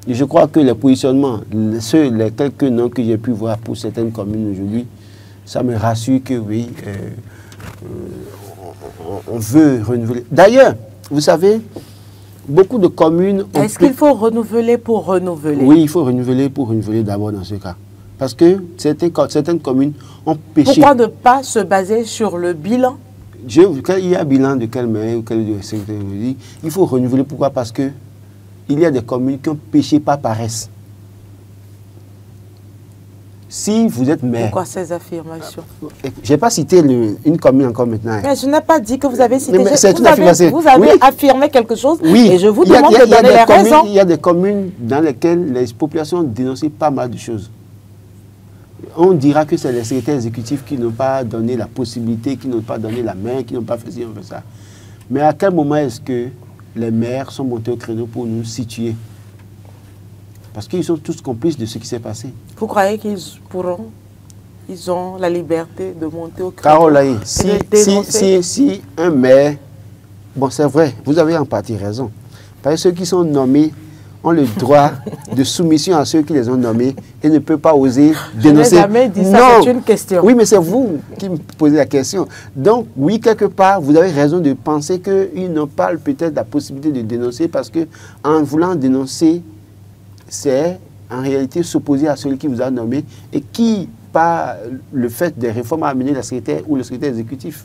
Et je crois que les positionnements, les quelques noms que j'ai pu voir pour certaines communes aujourd'hui, ça me rassure que oui, on veut renouveler. D'ailleurs, vous savez, beaucoup de communes... Est-ce qu'il faut renouveler pour renouveler? Oui, il faut renouveler pour renouveler d'abord dans ce cas. Parce que certaines communes ont péché. Pourquoi ne pas se baser sur le bilan? Quand il y a un bilan de quel maire ou quel secrétaire, il faut renouveler. Pourquoi? Parce que il y a des communes qui ont péché par paresse. Si vous êtes maire... Pourquoi ces affirmations? Je n'ai pas cité une commune encore maintenant. Mais je n'ai pas dit que vous avez cité... Vous avez affirmé quelque chose, oui, et je vous demande de donner les raisons. Il y a des communes dans lesquelles les populations ont dénoncé pas mal de choses. On dira que c'est les secrétaires exécutifs qui n'ont pas donné la possibilité, qui n'ont pas donné la main, qui n'ont pas fait ci, on fait ça. Mais à quel moment est-ce que les maires sont montés au créneau pour nous situer? Parce qu'ils sont tous complices de ce qui s'est passé. Vous croyez qu'ils pourront, ils ont la liberté de monter au créneau? Caroline, si un maire, bon c'est vrai, vous avez en partie raison, parce que ceux qui sont nommés ont le droit de soumission à ceux qui les ont nommés et ne peuvent pas oser dénoncer. Je n'ai jamais dit ça, c'est une question. Oui, mais c'est vous qui me posez la question. Donc, oui, quelque part, vous avez raison de penser qu'ils n'ont pas peut-être la possibilité de dénoncer parce qu'en voulant dénoncer, c'est en réalité s'opposer à celui qui vous a nommé et qui, par le fait des réformes, a amené la secrétaire ou le secrétaire exécutif.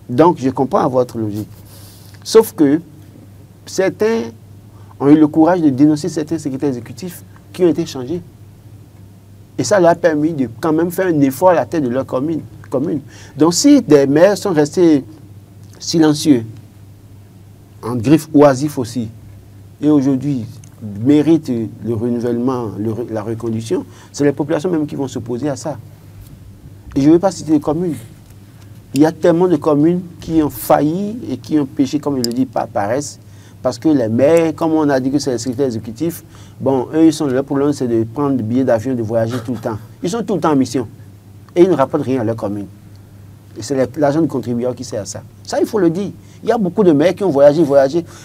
Donc, je comprends votre logique. Sauf que certains ont eu le courage de dénoncer certains secrétaires exécutifs qui ont été changés. Et ça leur a permis de quand même faire un effort à la tête de leur commune. Donc, si des maires sont restés silencieux, en griffe oisif aussi, et aujourd'hui méritent le renouvellement, la reconduction, c'est les populations même qui vont s'opposer à ça. Et je ne vais pas citer les communes. Il y a tellement de communes qui ont failli et qui ont péché, comme je le dis, par paresse, parce que les maires, comme on a dit que c'est les secrétaires exécutifs, bon, eux, ils sont là pour l'un, c'est de prendre des billets d'avion, de voyager tout le temps. Ils sont tout le temps en mission. Et ils ne rapportent rien à leur commune. Et c'est l'argent du contribuable qui sert à ça. Ça, il faut le dire. Il y a beaucoup de maires qui ont voyagé.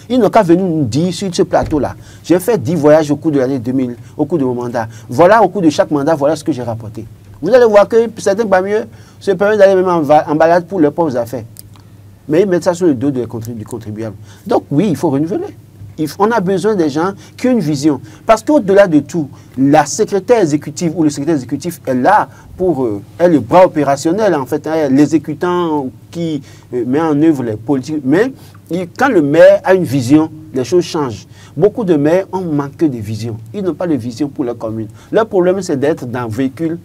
Ils n'ont qu'à venir nous dire sur ce plateau-là. J'ai fait 10 voyages au cours de l'année 2000, au cours de mon mandat. Voilà, au cours de chaque mandat, voilà ce que j'ai rapporté. Vous allez voir que certains parmi eux se permettent d'aller même en balade pour leurs propres affaires. Mais ils mettent ça sur le dos du contribuable. Donc oui, il faut renouveler. On a besoin des gens qui ont une vision. Parce qu'au-delà de tout, la secrétaire exécutive ou le secrétaire exécutif est là pour... elle est le bras opérationnel, en fait, hein, l'exécutant qui met en œuvre les politiques. Mais quand le maire a une vision, les choses changent. Beaucoup de maires ont manqué de vision. Ils n'ont pas de vision pour leur commune. Leur problème, c'est d'être dans un véhicule,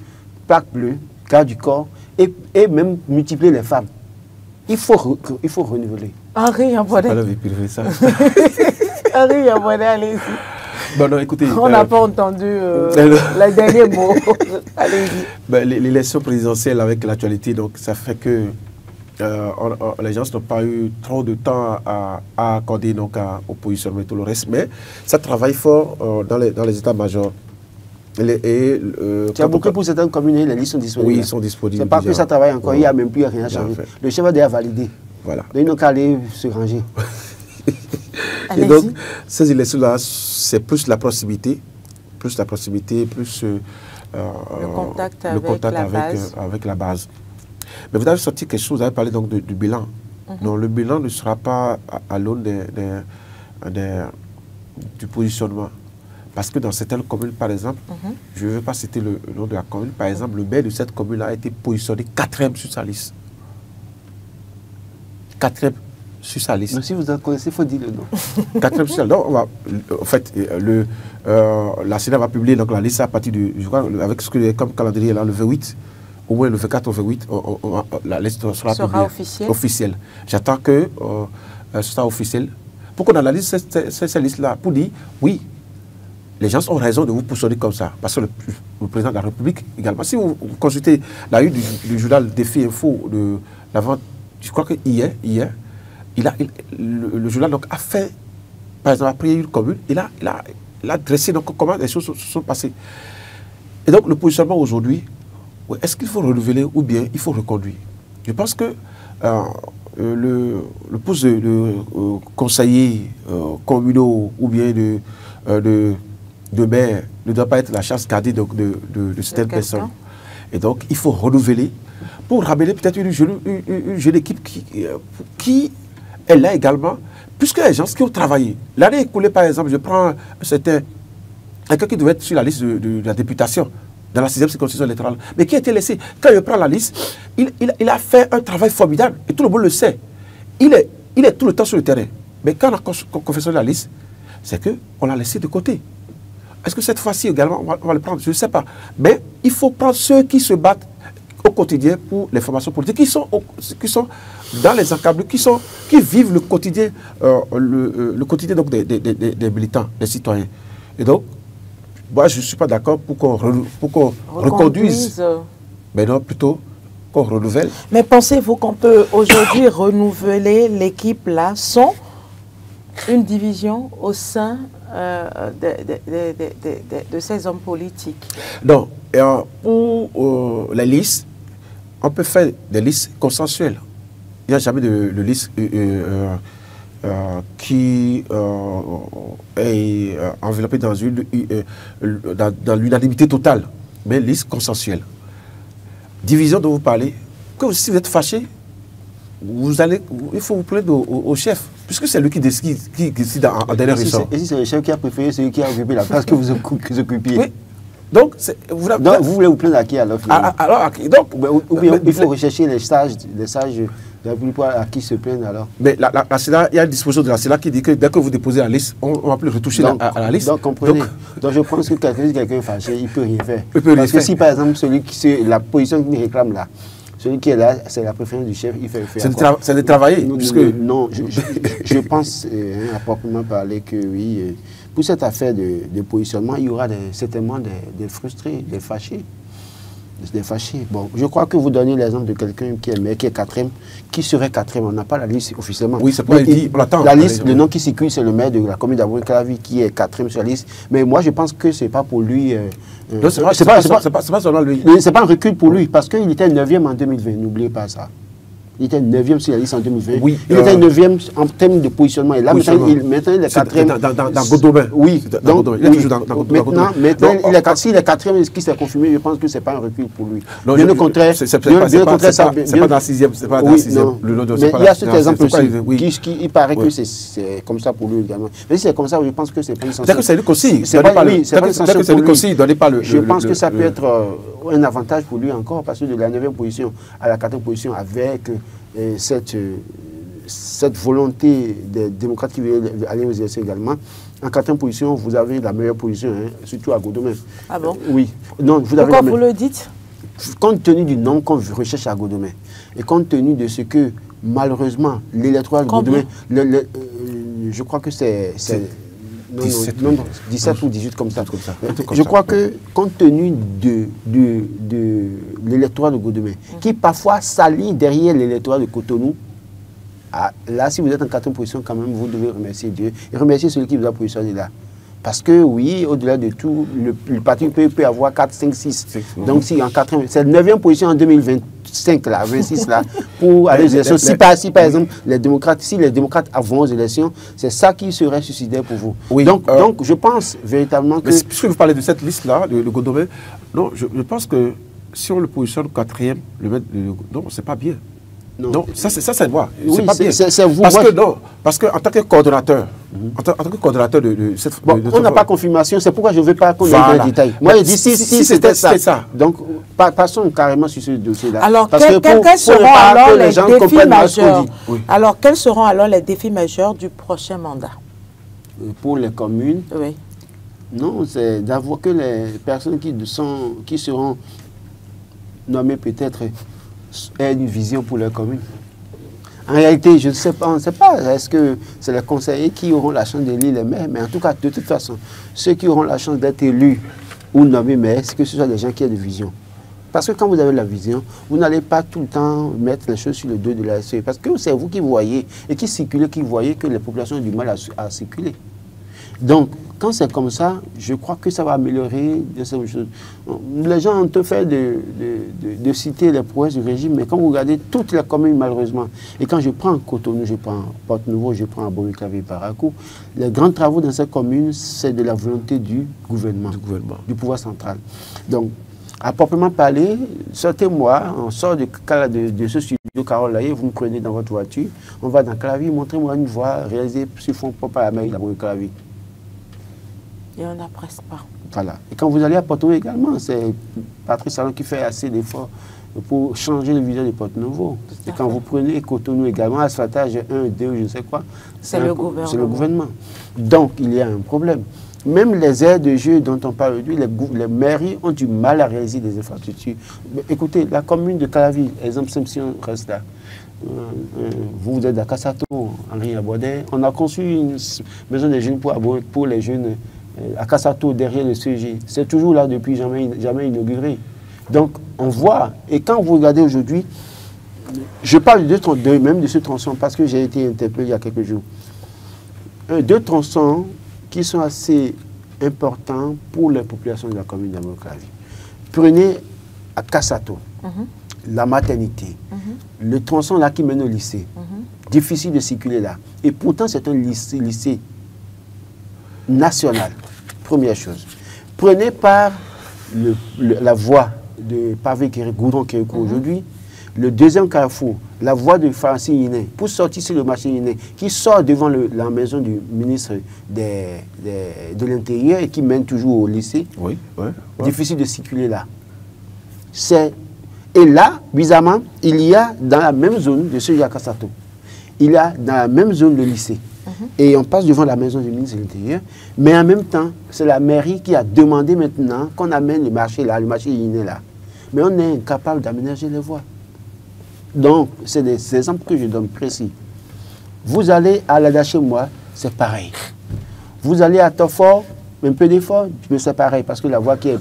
plaque bleue, garde du corps, et même multiplier les femmes. Il faut renouveler. Henri Yambonnet. C'est pas la vie privée, ça. Henri Yambonnet, allez-y. Bon, non, écoutez... On n'a pas entendu le dernier mot. Allez-y. Ben, l'élection présidentielle avec l'actualité, donc ça fait que les gens n'ont pas eu trop de temps à accorder donc, au positionnement et tout le reste, mais ça travaille fort dans les états-majors. Tu as beaucoup pour certaines communes, les listes sont disponibles. Oui, ils sont disponibles. C'est pas que ça travaille encore, il n'y a même plus rien à changer. Le chef a déjà validé. Voilà. Donc, ils n'ont qu'à aller se ranger. Et donc, ces élections-là, c'est plus la proximité, plus le contact avec la base. Mais vous avez sorti quelque chose, vous avez parlé donc du bilan. Non, le bilan ne sera pas à l'aune du positionnement. Parce que dans certaines communes, par exemple, je ne veux pas citer le nom de la commune, par exemple, le maire de cette commune-là a été positionné 4e sur sa liste. 4e sur sa liste. Mais si vous en connaissez, il faut dire le nom. 4e sur sa liste. En fait, la Sénat va publier donc, la liste à partir de, je crois, avec ce que comme calendrier là, le 28, au moins le 24 ou 28, la liste sera officielle. J'attends que ce soit officiel. Pour qu'on analyse cette liste-là, pour dire, oui, les gens ont raison de vous positionner comme ça. Parce que le président de la République également, si vous consultez la une du journal Défi Info de l'avant, je crois que hier le journal donc, a fait, par exemple, après une commune, il a dressé donc, comment les choses se sont passées. Et donc le positionnement aujourd'hui, est-ce qu'il faut renouveler ou bien il faut reconduire? Je pense que le poste de conseiller communaux ou bien de maire ne doit pas être la chasse gardée de certaines personnes. Et donc, il faut renouveler pour ramener peut-être une jeune équipe qui est là également, puisque les gens qui ont travaillé. L'année écoulée, par exemple, je prends quelqu'un qui devait être sur la liste de la députation dans la 6e circonscription électorale, mais qui a été laissé. Quand je prends la liste, il a fait un travail formidable, et tout le monde le sait. Il est tout le temps sur le terrain. Mais quand on a confectionné la liste, c'est qu'on l'a laissé de côté. Est-ce que cette fois-ci également, on va le prendre? Je ne sais pas. Mais il faut prendre ceux qui se battent au quotidien pour les formations politiques, qui sont dans les encablures, qui vivent le quotidien, le quotidien donc, des militants, des citoyens. Et donc, moi, je ne suis pas d'accord pour qu'on reconduise, mais non, plutôt qu'on renouvelle. Mais pensez-vous qu'on peut aujourd'hui renouveler l'équipe là sans une division au sein de ces hommes politiques? Non. Pour les listes, on peut faire des listes consensuelles. Il n'y a jamais de liste qui est enveloppée dans l'unanimité totale, mais liste consensuelle. Division dont vous parlez, que si vous êtes fâché, il faut vous plaindre au chef, puisque c'est lui qui décide en dernier ressort. Et si c'est le chef qui a préféré celui qui a occupé la place que vous occupiez? Oui. Donc, vous voulez vous plaindre à qui alors? Ou bien il faut rechercher les sages de la plupart à qui se plaignent alors. Mais la CEDA, il y a une disposition de la CEDA qui dit que dès que vous déposez la liste, on va plus retoucher à la liste. Donc, comprenez. Donc, je pense que quelqu'un est fâché, il ne peut rien faire. Parce que si par exemple, la position qu'il réclame là, celui qui est là, c'est la préférence du chef, il fait c'est de travailler. Non, je pense, à proprement parler, que oui, pour cette affaire de positionnement, il y aura certainement des frustrés, des fâchés. Bon, je crois que vous donnez l'exemple de quelqu'un qui est maire, qui est 4e, qui serait 4e. On n'a pas la liste officiellement. Oui, c'est pas dit, on l'attend. La liste, le nom qui circule, c'est le maire de la commune d'Aboué-Calavi qui est 4e sur la liste. Mais moi, je pense que ce n'est pas pour lui. C'est pas seulement lui. C'est pas un recul pour lui, parce qu'il était 9e en 2020, n'oubliez pas ça. Il était 9e sur la liste en 2020. Oui, il était 9e en termes de positionnement. Et là, maintenant, il est 4e. Dans Godomain. Oui, donc, il est toujours dans Godomain. Maintenant, s'il est 4e, ce qui s'est confirmé, je pense que ce n'est pas un recul pour lui. Non, bien au contraire, c'est pas dans 6e. C'est pas dans 6e. Mais il y a cet exemple aussi. Il paraît que c'est comme ça pour lui également. Mais si c'est comme ça, je pense que c'est pas essentiel. Peut-être que c'est lui aussi. Je pense que ça peut être un avantage pour lui encore, parce que de la 9e position à la 4e position, avec cette volonté des démocrates qui veulent aller aux élections également, en 4e position, vous avez la meilleure position, hein, surtout à Godomain. Ah bon? Oui. Non, pourquoi vous le dites? Compte tenu du nombre qu'on recherche à Godomain, et compte tenu de ce que, malheureusement, l'électorat de Godomain, je crois que c'est 17 ou 18 comme ça. Je crois que, compte tenu de l'électorat de Godomain, qui parfois s'allie derrière l'électorat de Cotonou, là, si vous êtes en 4e position, quand même, vous devez remercier Dieu et remercier celui qui vous a positionné là. Parce que, oui, au-delà de tout, le parti peut avoir 4, 5, 6. Donc, si en 4e, c'est la 9e position en 2025, là, 26, là, pour aller aux élections. Si par exemple, les démocrates vont aux élections, c'est ça qui serait suicidaire pour vous. Oui, donc, je pense véritablement que... Puisque vous parlez de cette liste-là, le Godomain, non, je pense que si on le positionne 4e, non, c'est pas bien. Non, ça c'est moi. Oui, c'est pas bien. C'est vous. Parce que en tant que coordonnateur, de cette... on n'a pas confirmation, c'est pourquoi je ne veux pas qu'on ait dans les détails. Moi, je dis si c'était ça. Donc, passons carrément sur ce dossier-là. Alors, quels seront alors les défis majeurs? Alors, quels seront alors les défis majeurs du prochain mandat? Pour les communes? Oui. Non, c'est d'avoir que les personnes qui seront nommées peut-être aient une vision pour leur commune. En réalité, je ne sais pas, on ne sait pas, est-ce que c'est les conseillers qui auront la chance d'élire les maires, mais en tout cas, de toute façon, ceux qui auront la chance d'être élus ou nommés maires, est-ce que ce soit des gens qui aient de vision? Parce que quand vous avez la vision, vous n'allez pas tout le temps mettre les choses sur le dos de la SE, parce que c'est vous qui voyez et qui circulez, qui voyez que les populations ont du mal à circuler. Donc, quand c'est comme ça, je crois que ça va améliorer de ces choses. Les gens ont te fait de citer les prouesses du régime, mais quand vous regardez toutes les communes, malheureusement, et quand je prends Cotonou, je prends Porte-Nouveau, je prends Abomey-Clavier, Parakou, les grands travaux dans ces communes, c'est de la volonté du gouvernement, du pouvoir central. Donc, à proprement parler, sortez-moi, on sort de ce studio Carole Laye, vous me prenez dans votre voiture, on va dans Clavier, montrez-moi une voie réalisée sur fond propre à la mairie d'Abomey-Clavier. Il n'y en a presque pas. Voilà. Et quand vous allez à Porto également, c'est Patrice Salon qui fait assez d'efforts pour changer le visage de Porte-Nouveau. Et quand vous prenez Cotonou également, asphaltage 1, 2, je ne sais quoi, c'est le gouvernement. Donc, il y a un problème. Même les aires de jeu dont on parle aujourd'hui, les mairies ont du mal à réaliser des infrastructures. Mais écoutez, la commune de Calavi, exemple simple, si on reste là, vous êtes à Kassato, Henri Abodé, on a conçu une maison des jeunes pour les jeunes à Kassato, derrière le CG. C'est toujours là depuis jamais inauguré. Donc, on voit, et quand vous regardez aujourd'hui, je parle même de ce tronçon parce que j'ai été interpellé il y a quelques jours. Deux tronçons qui sont assez importants pour les populations de la commune d'Abomey-Clavier. Prenez à Kassato, la maternité, le tronçon là qui mène au lycée. Difficile de circuler là. Et pourtant, c'est un lycée national. Première chose. Prenez par la voie de Pavé-Goudron-Kérékou aujourd'hui, le deuxième carrefour, la voie de Francis Yiné, pour sortir sur le marché Yiné, qui sort devant la maison du ministre de l'Intérieur et qui mène toujours au lycée. Oui. Difficile de circuler là. Et là, bizarrement, il y a dans la même zone de ce Kassato, il y a dans la même zone le lycée. Et on passe devant la maison du ministre de l'Intérieur, mais en même temps, c'est la mairie qui a demandé maintenant qu'on amène le marché là, le marché Yiné là. Mais on est incapable d'aménager les voies. Donc, c'est des exemples que je donne précis. Vous allez à la chez moi, c'est pareil. Vous allez à Tofort, un peu d'effort, mais c'est pareil, parce que la voie qui a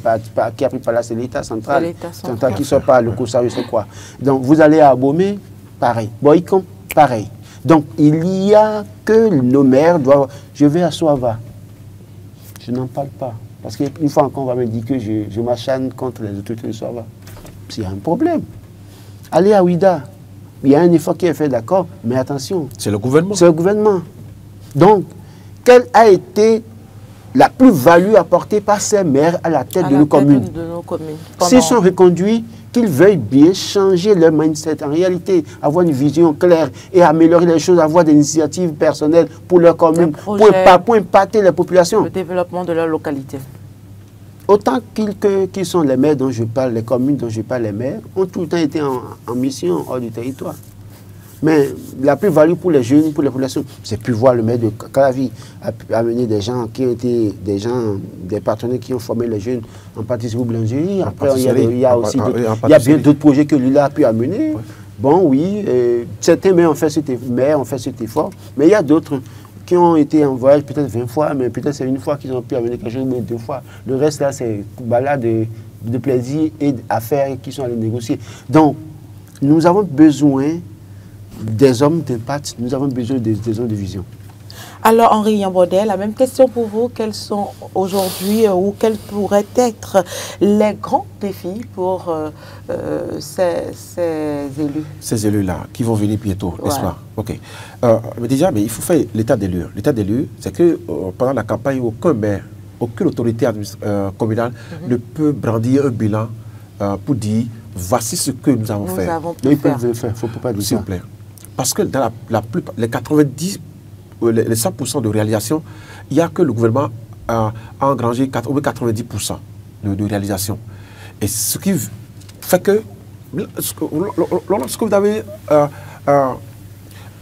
pris par là, c'est l'État central. L'État central qui ne sort pas, le Kosa, je sais quoi. Donc, vous allez à Abomey, pareil. Boycom, pareil. Donc, il y a que nos maires doivent... Je vais à Soava. Je n'en parle pas. Parce qu'une fois encore, on va me dire que je m'acharne contre les autorités de Soava. C'est un problème. Allez à Ouida. il y a un effort qui est fait, d'accord, mais attention. C'est le gouvernement. C'est le gouvernement. Donc, quelle a été la plus-value apportée par ces maires à la tête de nos communes? S'ils sont reconduits, qu'ils veuillent bien changer leur mindset. En réalité, avoir une vision claire et améliorer les choses, avoir des initiatives personnelles pour leur commune, pour impacter les populations. Le développement de leur localité. Autant qu'ils sont les maires dont je parle, les communes dont je parle, les maires, ont tout le temps été en mission hors du territoire. Mais la plus-value pour les jeunes, pour les populations, c'est plus voir le maire de Calavi amener des gens qui ont été des partenaires qui ont formé les jeunes en pâtisserie ou boulangerie. Après, il y a aussi bien d'autres projets que lui a pu amener. Ouais. Bon, oui, certains maires ont fait cet effort, mais il y a d'autres qui ont été en voyage peut-être 20 fois, mais peut-être c'est une fois qu'ils ont pu amener quelque chose, mais 2 fois. Le reste, là, c'est balade de plaisir et d'affaires qui sont allés négocier. Donc, nous avons besoin des hommes d'impact, nous avons besoin des hommes de vision. Alors, Henri Yambodé, la même question pour vous. Quels sont aujourd'hui ou quels pourraient être les grands défis pour ces élus? Ces élus-là, qui vont venir bientôt, n'est-ce pas? Ok. Mais déjà, il faut faire l'état des lieux. L'état des lieux, c'est que pendant la campagne, aucun maire, aucune autorité communale ne peut brandir un bilan pour dire voici ce que nous avons fait. Ils peuvent le faire, il ne faut pas dire ça. S'il vous plaît. Parce que dans la plupart, les 90, les 100% de réalisation, il n'y a que le gouvernement a engrangé 90% de réalisation. Et ce qui fait que, lorsque vous avez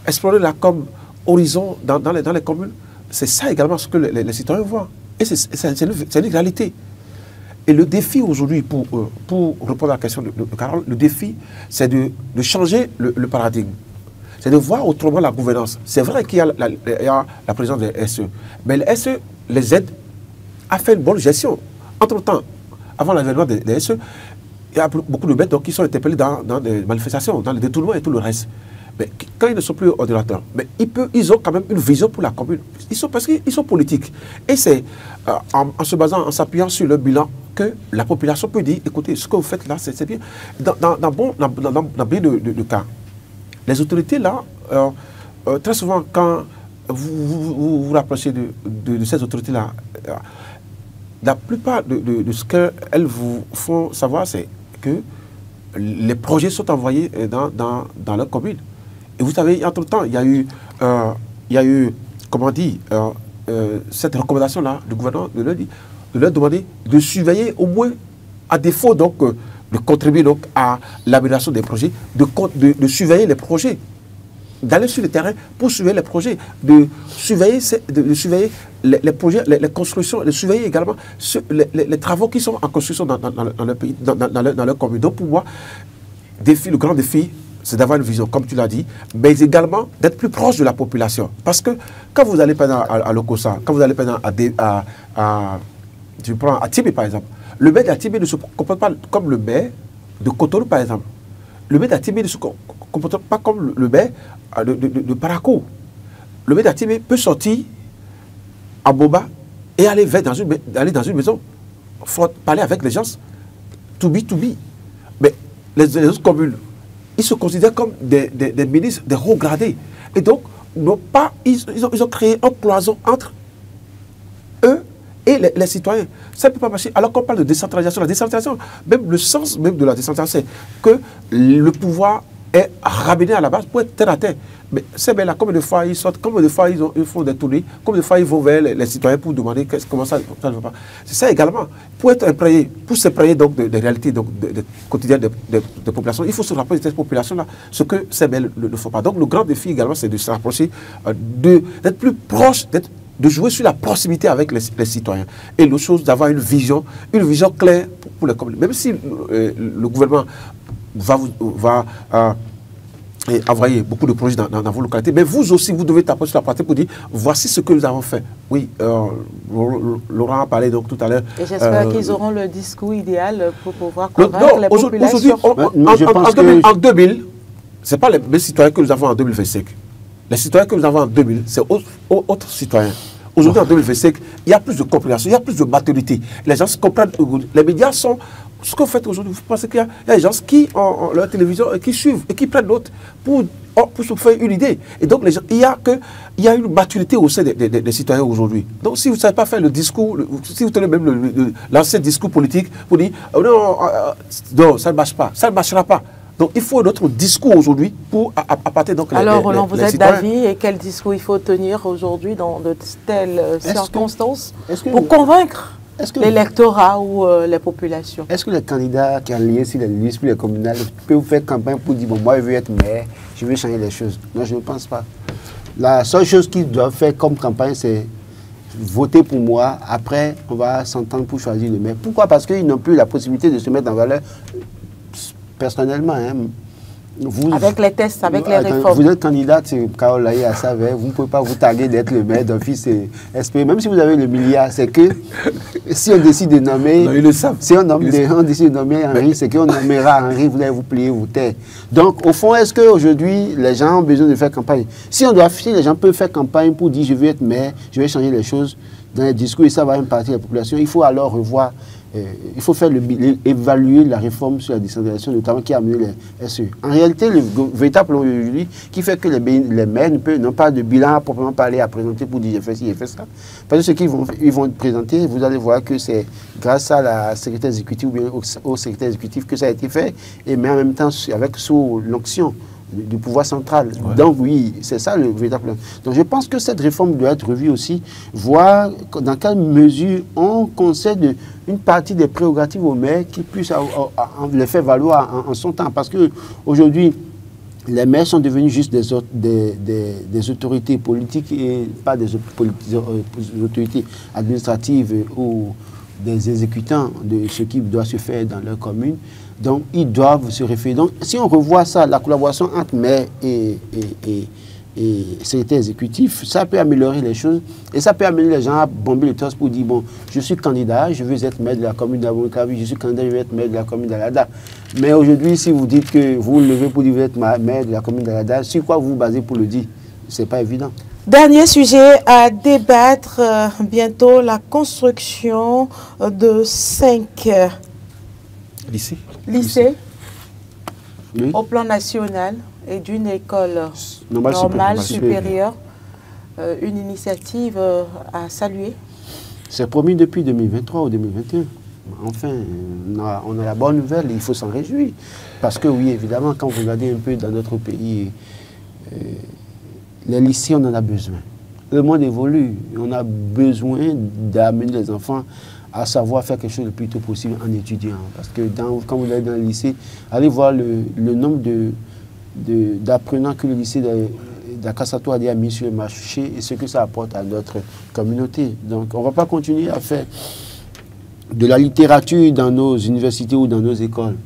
exploré la com horizon dans les communes, c'est ça également ce que les citoyens voient. Et c'est une réalité. Et le défi aujourd'hui, pour répondre à la question de Carole, le défi, c'est de changer le paradigme. C'est de voir autrement la gouvernance. C'est vrai qu'il y a la présence des SE, mais les SE les aident à faire une bonne gestion. Entre-temps, avant l'avènement des SE, il y a beaucoup de maîtres qui sont interpellés dans des manifestations, dans les détournements et tout le reste. Mais quand ils ne sont plus ordinateurs, mais ils ont quand même une vision pour la commune. Parce qu'ils sont politiques. Et c'est en se basant, en s'appuyant sur le bilan, que la population peut dire, écoutez, ce que vous faites là, c'est bien. Dans bien de cas, les autorités là, très souvent, quand vous vous rapprochez de ces autorités-là, la plupart de ce qu'elles vous font savoir, c'est que les projets sont envoyés dans leur commune. Et vous savez, entre-temps, il y a eu, comment dire, cette recommandation-là du gouvernement de leur demander de surveiller au moins, à défaut donc de contribuer donc à l'amélioration des projets, de surveiller les projets, d'aller sur le terrain pour surveiller les projets, de surveiller les projets, les constructions, de surveiller également les travaux qui sont en construction dans le pays, dans leur commune. Donc pour moi, le grand défi, c'est d'avoir une vision, comme tu l'as dit, mais également d'être plus proche de la population. Parce que quand vous allez pendant à Lokossa, quand vous allez pendant tu prends à Tibé par exemple, le maire d'Atibé ne se comporte pas comme le maire de Cotonou par exemple. Le maire d'Atibé ne se comporte pas comme le maire de Parakou. Le maire d'Atibé peut sortir à Boba et aller dans une maison, parler avec les gens, to be. Mais les autres communes, ils se considèrent comme des ministres, des hauts gradés. Et donc, ils ont créé un cloison entre eux et les citoyens. Ça ne peut pas marcher. Alors qu'on parle de décentralisation, la décentralisation, même le sens même de la décentralisation, c'est que le pouvoir est ramené à la base pour être terre à terre. Mais c'est bien là, combien de fois ils sortent, combien de fois ils font des tournées, combien de fois ils vont vers les citoyens pour demander comment ça ne va pas. C'est ça également. Pour être imprégné, pour s'imprégner donc des réalités quotidiennes des populations, il faut se rapprocher de cette population-là, ce que ces maires ne font pas. Donc le grand défi également, c'est de se rapprocher, d'être plus proche, de jouer sur la proximité avec les citoyens. Et l'autre chose, d'avoir une vision claire pour les communes. Même si le gouvernement va envoyer beaucoup de projets dans vos localités, mais vous aussi, vous devez taper sur la pratique pour dire, voici ce que nous avons fait. Oui, Laurent a parlé donc tout à l'heure. Et j'espère qu'ils auront le discours idéal pour pouvoir convaincre les populations. Aujourd'hui, en 2000, ce n'est pas les mêmes citoyens que nous avons en 2025. Les citoyens que nous avons en 2000, c'est autres citoyens. Aujourd'hui, en 2025, il y a plus de compréhension, il y a plus de maturité. Les gens se comprennent. Les médias sont ce que vous faites aujourd'hui, vous pensez qu'il y a des gens qui ont leur télévision et qui suivent et qui prennent note pour se faire une idée. Et donc, les gens, il y a une maturité au sein des citoyens aujourd'hui. Donc, si vous ne savez pas faire le discours, si vous tenez même l'ancien discours politique pour dire non, ça ne marche pas, ça ne marchera pas. Donc, il faut notre discours aujourd'hui pour apporter donc alors, Roland, vous êtes d'avis et quel discours il faut tenir aujourd'hui dans de telles circonstances pour convaincre l'électorat ou les populations? Est-ce que les candidats qui ont lié sur les listes pour les communales peuvent faire campagne pour dire bon, moi je veux être maire, je veux changer les choses? Non, je ne pense pas. La seule chose qu'ils doivent faire comme campagne, c'est voter pour moi. Après, on va s'entendre pour choisir le maire. Pourquoi? Parce qu'ils n'ont plus la possibilité de se mettre en valeur personnellement. Hein. Avec les tests, avec les réformes. Vous êtes candidate, Carole Laye à Savert, vous ne pouvez pas vous taguer d'être le maire d'office et espérer. Même si vous avez le milliard, c'est que si on décide de nommer, non, ils le savent. Si on décide de nommer Henri, c'est qu'on nommera Henri, vous allez vous plier, vous taire. Donc, au fond, est-ce qu'aujourd'hui, les gens ont besoin de faire campagne? Si les gens peuvent faire campagne pour dire je veux être maire, je vais changer les choses dans les discours et ça va impacter la population, il faut alors revoir. Il faut faire évaluer la réforme sur la décentralisation, notamment qui a amené les SE. En réalité, le véritable problème aujourd'hui, qui fait que les maires n'ont pas de bilan à proprement parler à présenter pour dire j'ai fait ci, j'ai fait ça. Parce que ce qu'ils vont présenter, vous allez voir que c'est grâce à la secrétaire exécutive ou bien au secrétaire exécutif que ça a été fait, mais en même temps sous l'onction du pouvoir central. Ouais. Donc oui, c'est ça le véritable problème. Donc je pense que cette réforme doit être revue aussi, voir dans quelle mesure on concède une partie des prérogatives aux maires qui puissent les faire valoir en son temps. Parce qu'aujourd'hui, les maires sont devenus juste des autorités politiques et pas des autorités administratives ou des exécutants de ce qui doit se faire dans leur commune. Donc, ils doivent se référer. Donc, si on revoit ça, la collaboration entre maire et secrétaire exécutif, ça peut améliorer les choses et ça peut amener les gens à bomber le torse pour dire, bon, je suis candidat, je veux être maire de la commune d'Abonkavi, je suis candidat, je veux être maire de la commune d'Alada. Mais aujourd'hui, si vous dites que vous levez pour dire que vous êtes maire de la commune d'Alada, sur quoi vous vous basez pour le dire? Ce n'est pas évident. Dernier sujet à débattre, bientôt la construction de 5 lycées oui. Au plan national et d'une école normale supérieure. Une initiative à saluer. C'est promis depuis 2023 ou 2021. Enfin, on a la bonne nouvelle, il faut s'en réjouir. Parce que oui, évidemment, quand vous regardez un peu dans notre pays, les lycées, on en a besoin. Le monde évolue. On a besoin d'amener les enfants à savoir faire quelque chose le plus tôt possible en étudiant. Parce que quand vous allez dans le lycée, allez voir le nombre d'apprenants que le lycée d'Akassatou a mis sur le marché et ce que ça apporte à notre communauté. Donc, on ne va pas continuer à faire de la littérature dans nos universités ou dans nos écoles.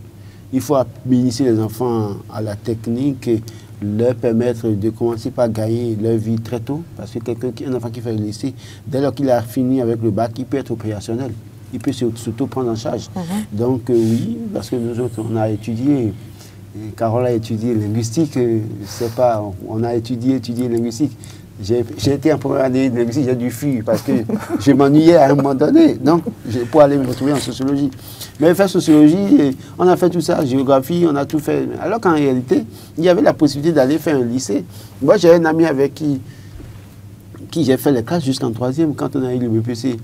Il faut initier les enfants à la technique, leur permettre de commencer par gagner leur vie très tôt. Parce que un enfant qui fait le lycée, dès lors qu'il a fini avec le bac, il peut être opérationnel. Il peut surtout prendre en charge. Donc oui, parce que nous autres, on a étudié, Carole a étudié linguistique, c'est pas, on a étudié linguistique. J'ai été en première année de linguistique, j'ai dû fuir parce que je m'ennuyais à un moment donné. Donc, pour aller me retrouver en sociologie. Mais faire sociologie, on a fait tout ça, géographie, on a tout fait. Alors qu'en réalité, il y avait la possibilité d'aller faire un lycée. Moi, j'ai un ami avec qui j'ai fait les classes jusqu'en 3e quand on a eu le BPC.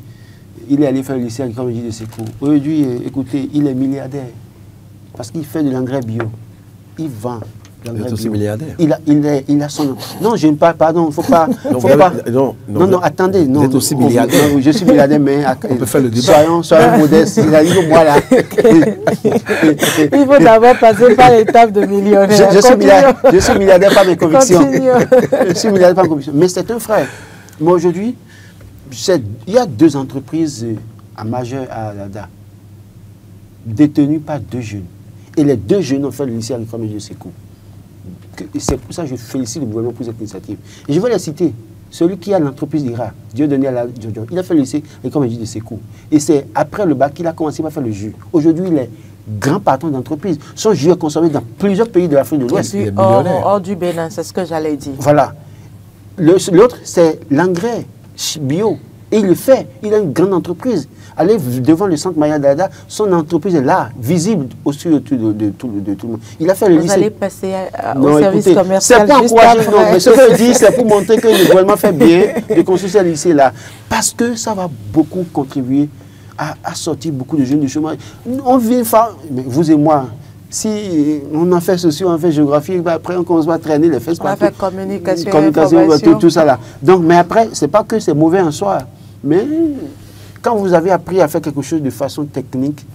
Il est allé faire le lycée avec comme je dis de ses cours. Aujourd'hui, écoutez, il est milliardaire parce qu'il fait de l'engrais bio. Il vend. Il est aussi milliardaire. Il a son... Non, je ne parle pas, pardon, il ne faut pas... Non, attendez. Non, vous êtes aussi milliardaire. Non, je suis milliardaire, mais... On peut faire le débat. Soyons modestes. C'est-à-dire moi, là... Il faut d'abord passer par l'étape de millionnaire. Je suis milliardaire par mes convictions. Je suis milliardaire par mes convictions. Mais c'est un frère. Moi, aujourd'hui, il y a 2 entreprises majeures à Alada, détenues par 2 jeunes. Et les 2 jeunes ont fait le lycée avec Famille de Sékou. C'est pour ça que je félicite le gouvernement pour cette initiative. Et je vais les citer. Celui qui a l'entreprise d'Ira, Dieu donné à la Djodjo, il a fait le lycée avec comme de Sékou. Et c'est après le bac qu'il a commencé à faire le jus. Aujourd'hui, il est grand patron d'entreprise. Son jus est consommé dans plusieurs pays de l'Afrique de l'Ouest. Hors du Bénin, c'est ce que j'allais dire. Voilà. L'autre, c'est l'engrais bio. Et il le fait. Il a une grande entreprise. Allez devant le centre Maya Dada, son entreprise est là, visible au-dessus de tout le monde. Il a fait le lycée. Vous allez passer au service commercial. C'est pas encourager, non, mais ce que je dis, c'est pour montrer que le gouvernement fait bien de construire ce lycée-là. Parce que ça va beaucoup contribuer à sortir beaucoup de jeunes du chômage. On vient faire, vous et moi, si on a fait ceci, on a fait géographie, après on commence à traîner les fesses. On a fait communication, tout ça là. Donc, mais après, c'est pas que c'est mauvais en soi, mais quand vous avez appris à faire quelque chose de façon technique,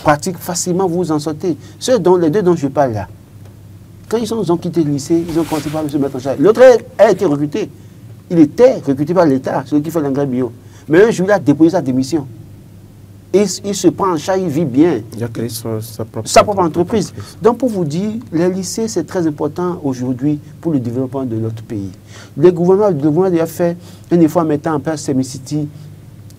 pratique, facilement vous en sortez. Les deux dont je parle là, quand ils ont quitté le lycée, ils ont commencé par se mettre en charge. L'autre a été recruté. Il était recruté par l'État, celui qui fait l'engrais bio. Mais un jour, il a déposé sa démission. Et il se prend en charge, il vit bien. Il a créé sa propre entreprise. Donc, pour vous dire, les lycées, c'est très important aujourd'hui pour le développement de notre pays. Le gouvernement a déjà fait un effort en mettant en place Semicity.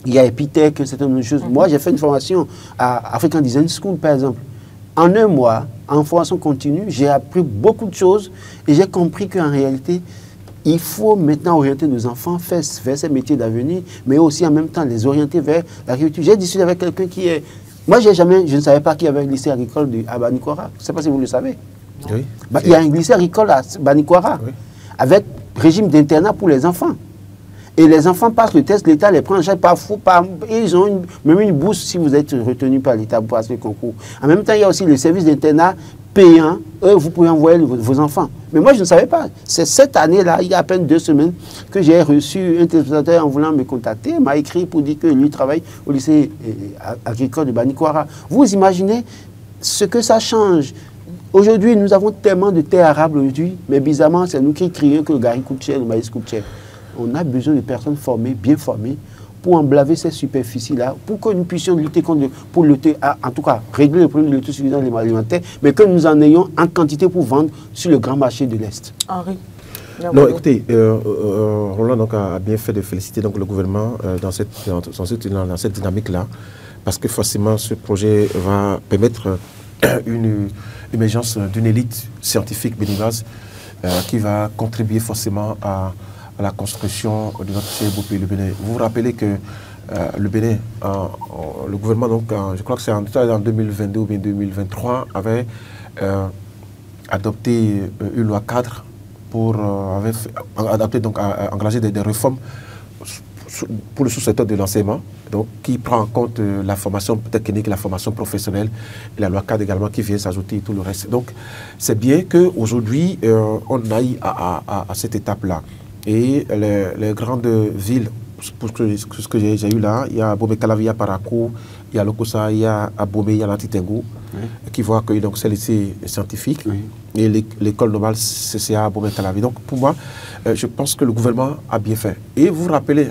Il y a Epitech, un certain nombre de choses. Moi, j'ai fait une formation à African Design School, par exemple. En un mois, en formation continue, j'ai appris beaucoup de choses et j'ai compris qu'en réalité, il faut maintenant orienter nos enfants vers ces métiers d'avenir, mais aussi en même temps les orienter vers l'agriculture. J'ai discuté avec quelqu'un qui est... Moi, je ne savais pas qu'il y avait un lycée agricole à Banikwara. Je ne sais pas si vous le savez. Oui. Il y a un lycée agricole à Banikwara, oui, avec régime d'internat pour les enfants. Et les enfants passent le test, l'État les prend en charge ils ont même une bourse si vous êtes retenu par l'État pour passer le concours. En même temps, il y a aussi le service d'internat payant. Vous pouvez envoyer vos enfants. Mais moi, je ne savais pas. C'est cette année-là, il y a à peine 2 semaines, que j'ai reçu un téléspectateur en voulant me contacter. Il m'a écrit pour dire que lui travaille au lycée agricole de Banikwara. Vous imaginez ce que ça change. Aujourd'hui, nous avons tellement de terres arables aujourd'hui, mais bizarrement, c'est nous qui crions que le gari coûte cher, le maïs coûte cher. On a besoin de personnes formées, bien formées, pour emblaver ces superficies-là, pour que nous puissions lutter en tout cas, régler le problème de l'autosuffisance alimentaire, mais que nous en ayons en quantité pour vendre sur le grand marché de l'Est. Henri. Non, écoutez, Roland donc, a bien fait de féliciter donc, le gouvernement dans cette dynamique-là, parce que forcément, ce projet va permettre une émergence d'une élite scientifique béninoise qui va contribuer forcément à la construction de notre très beau pays, le Bénin. Vous vous rappelez que le Bénin, le gouvernement, donc, je crois que c'est en 2022 ou bien 2023, avait adopté une loi cadre pour engager des réformes pour le sous-secteur de l'enseignement, donc qui prend en compte la formation technique, la formation professionnelle, et la loi cadre également qui vient s'ajouter et tout le reste. Donc c'est bien qu'aujourd'hui, on aille à cette étape-là. Et les grandes villes, pour ce que j'ai eu là, il y a Bomé-Calavi, il y a Parakou, il y a Lokossa, il y a Abomey, il y a Lantitengo, qui vont accueillir donc ces lycées scientifiques, et l'école normale CCA Bomé-Calavi. Donc pour moi, je pense que le gouvernement a bien fait. Et vous vous rappelez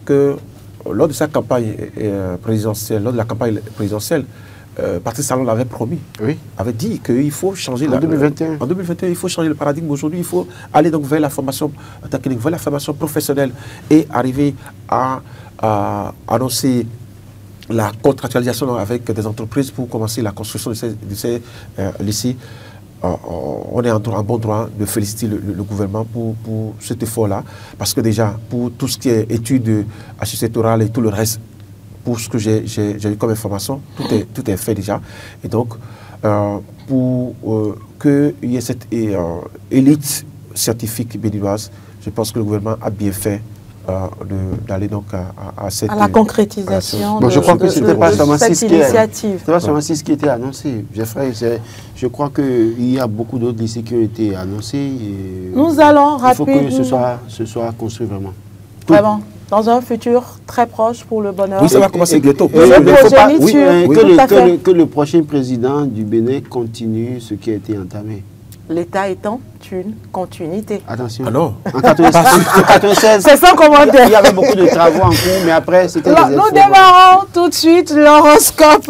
que lors de sa campagne présidentielle, Patrice Talon l'avait promis, avait dit qu'il faut changer en 2021. En 2021, il faut changer le paradigme. Aujourd'hui, il faut aller donc vers la formation technique, vers la formation professionnelle et arriver à annoncer la contractualisation avec des entreprises pour commencer la construction de ces lycées. On est en bon droit de féliciter le gouvernement pour cet effort-là, parce que déjà, pour tout ce qui est études architecturales et tout le reste, pour ce que j'ai eu comme information, tout est fait déjà. Et donc, pour qu'il y ait cette élite scientifique béninoise, je pense que le gouvernement a bien fait d'aller donc à la concrétisation je crois que c'était pas seulement cette initiative. C'était pas seulement ce qui était annoncé. Je crois qu'il y a beaucoup d'autres lycées qui ont été annoncés. Nous allons rapidement. Il faut que ce soit construit vraiment. Vraiment. Dans un futur très proche pour le bonheur. Oui, ça va commencer bientôt. Que le prochain président du Bénin continue ce qui a été entamé. L'État étant une continuité. Attention. Ah non. En 96, c'est sans commentaire. Il y avait beaucoup de travaux en cours, mais après, c'était des efforts. Nous démarrons tout de suite l'horoscope.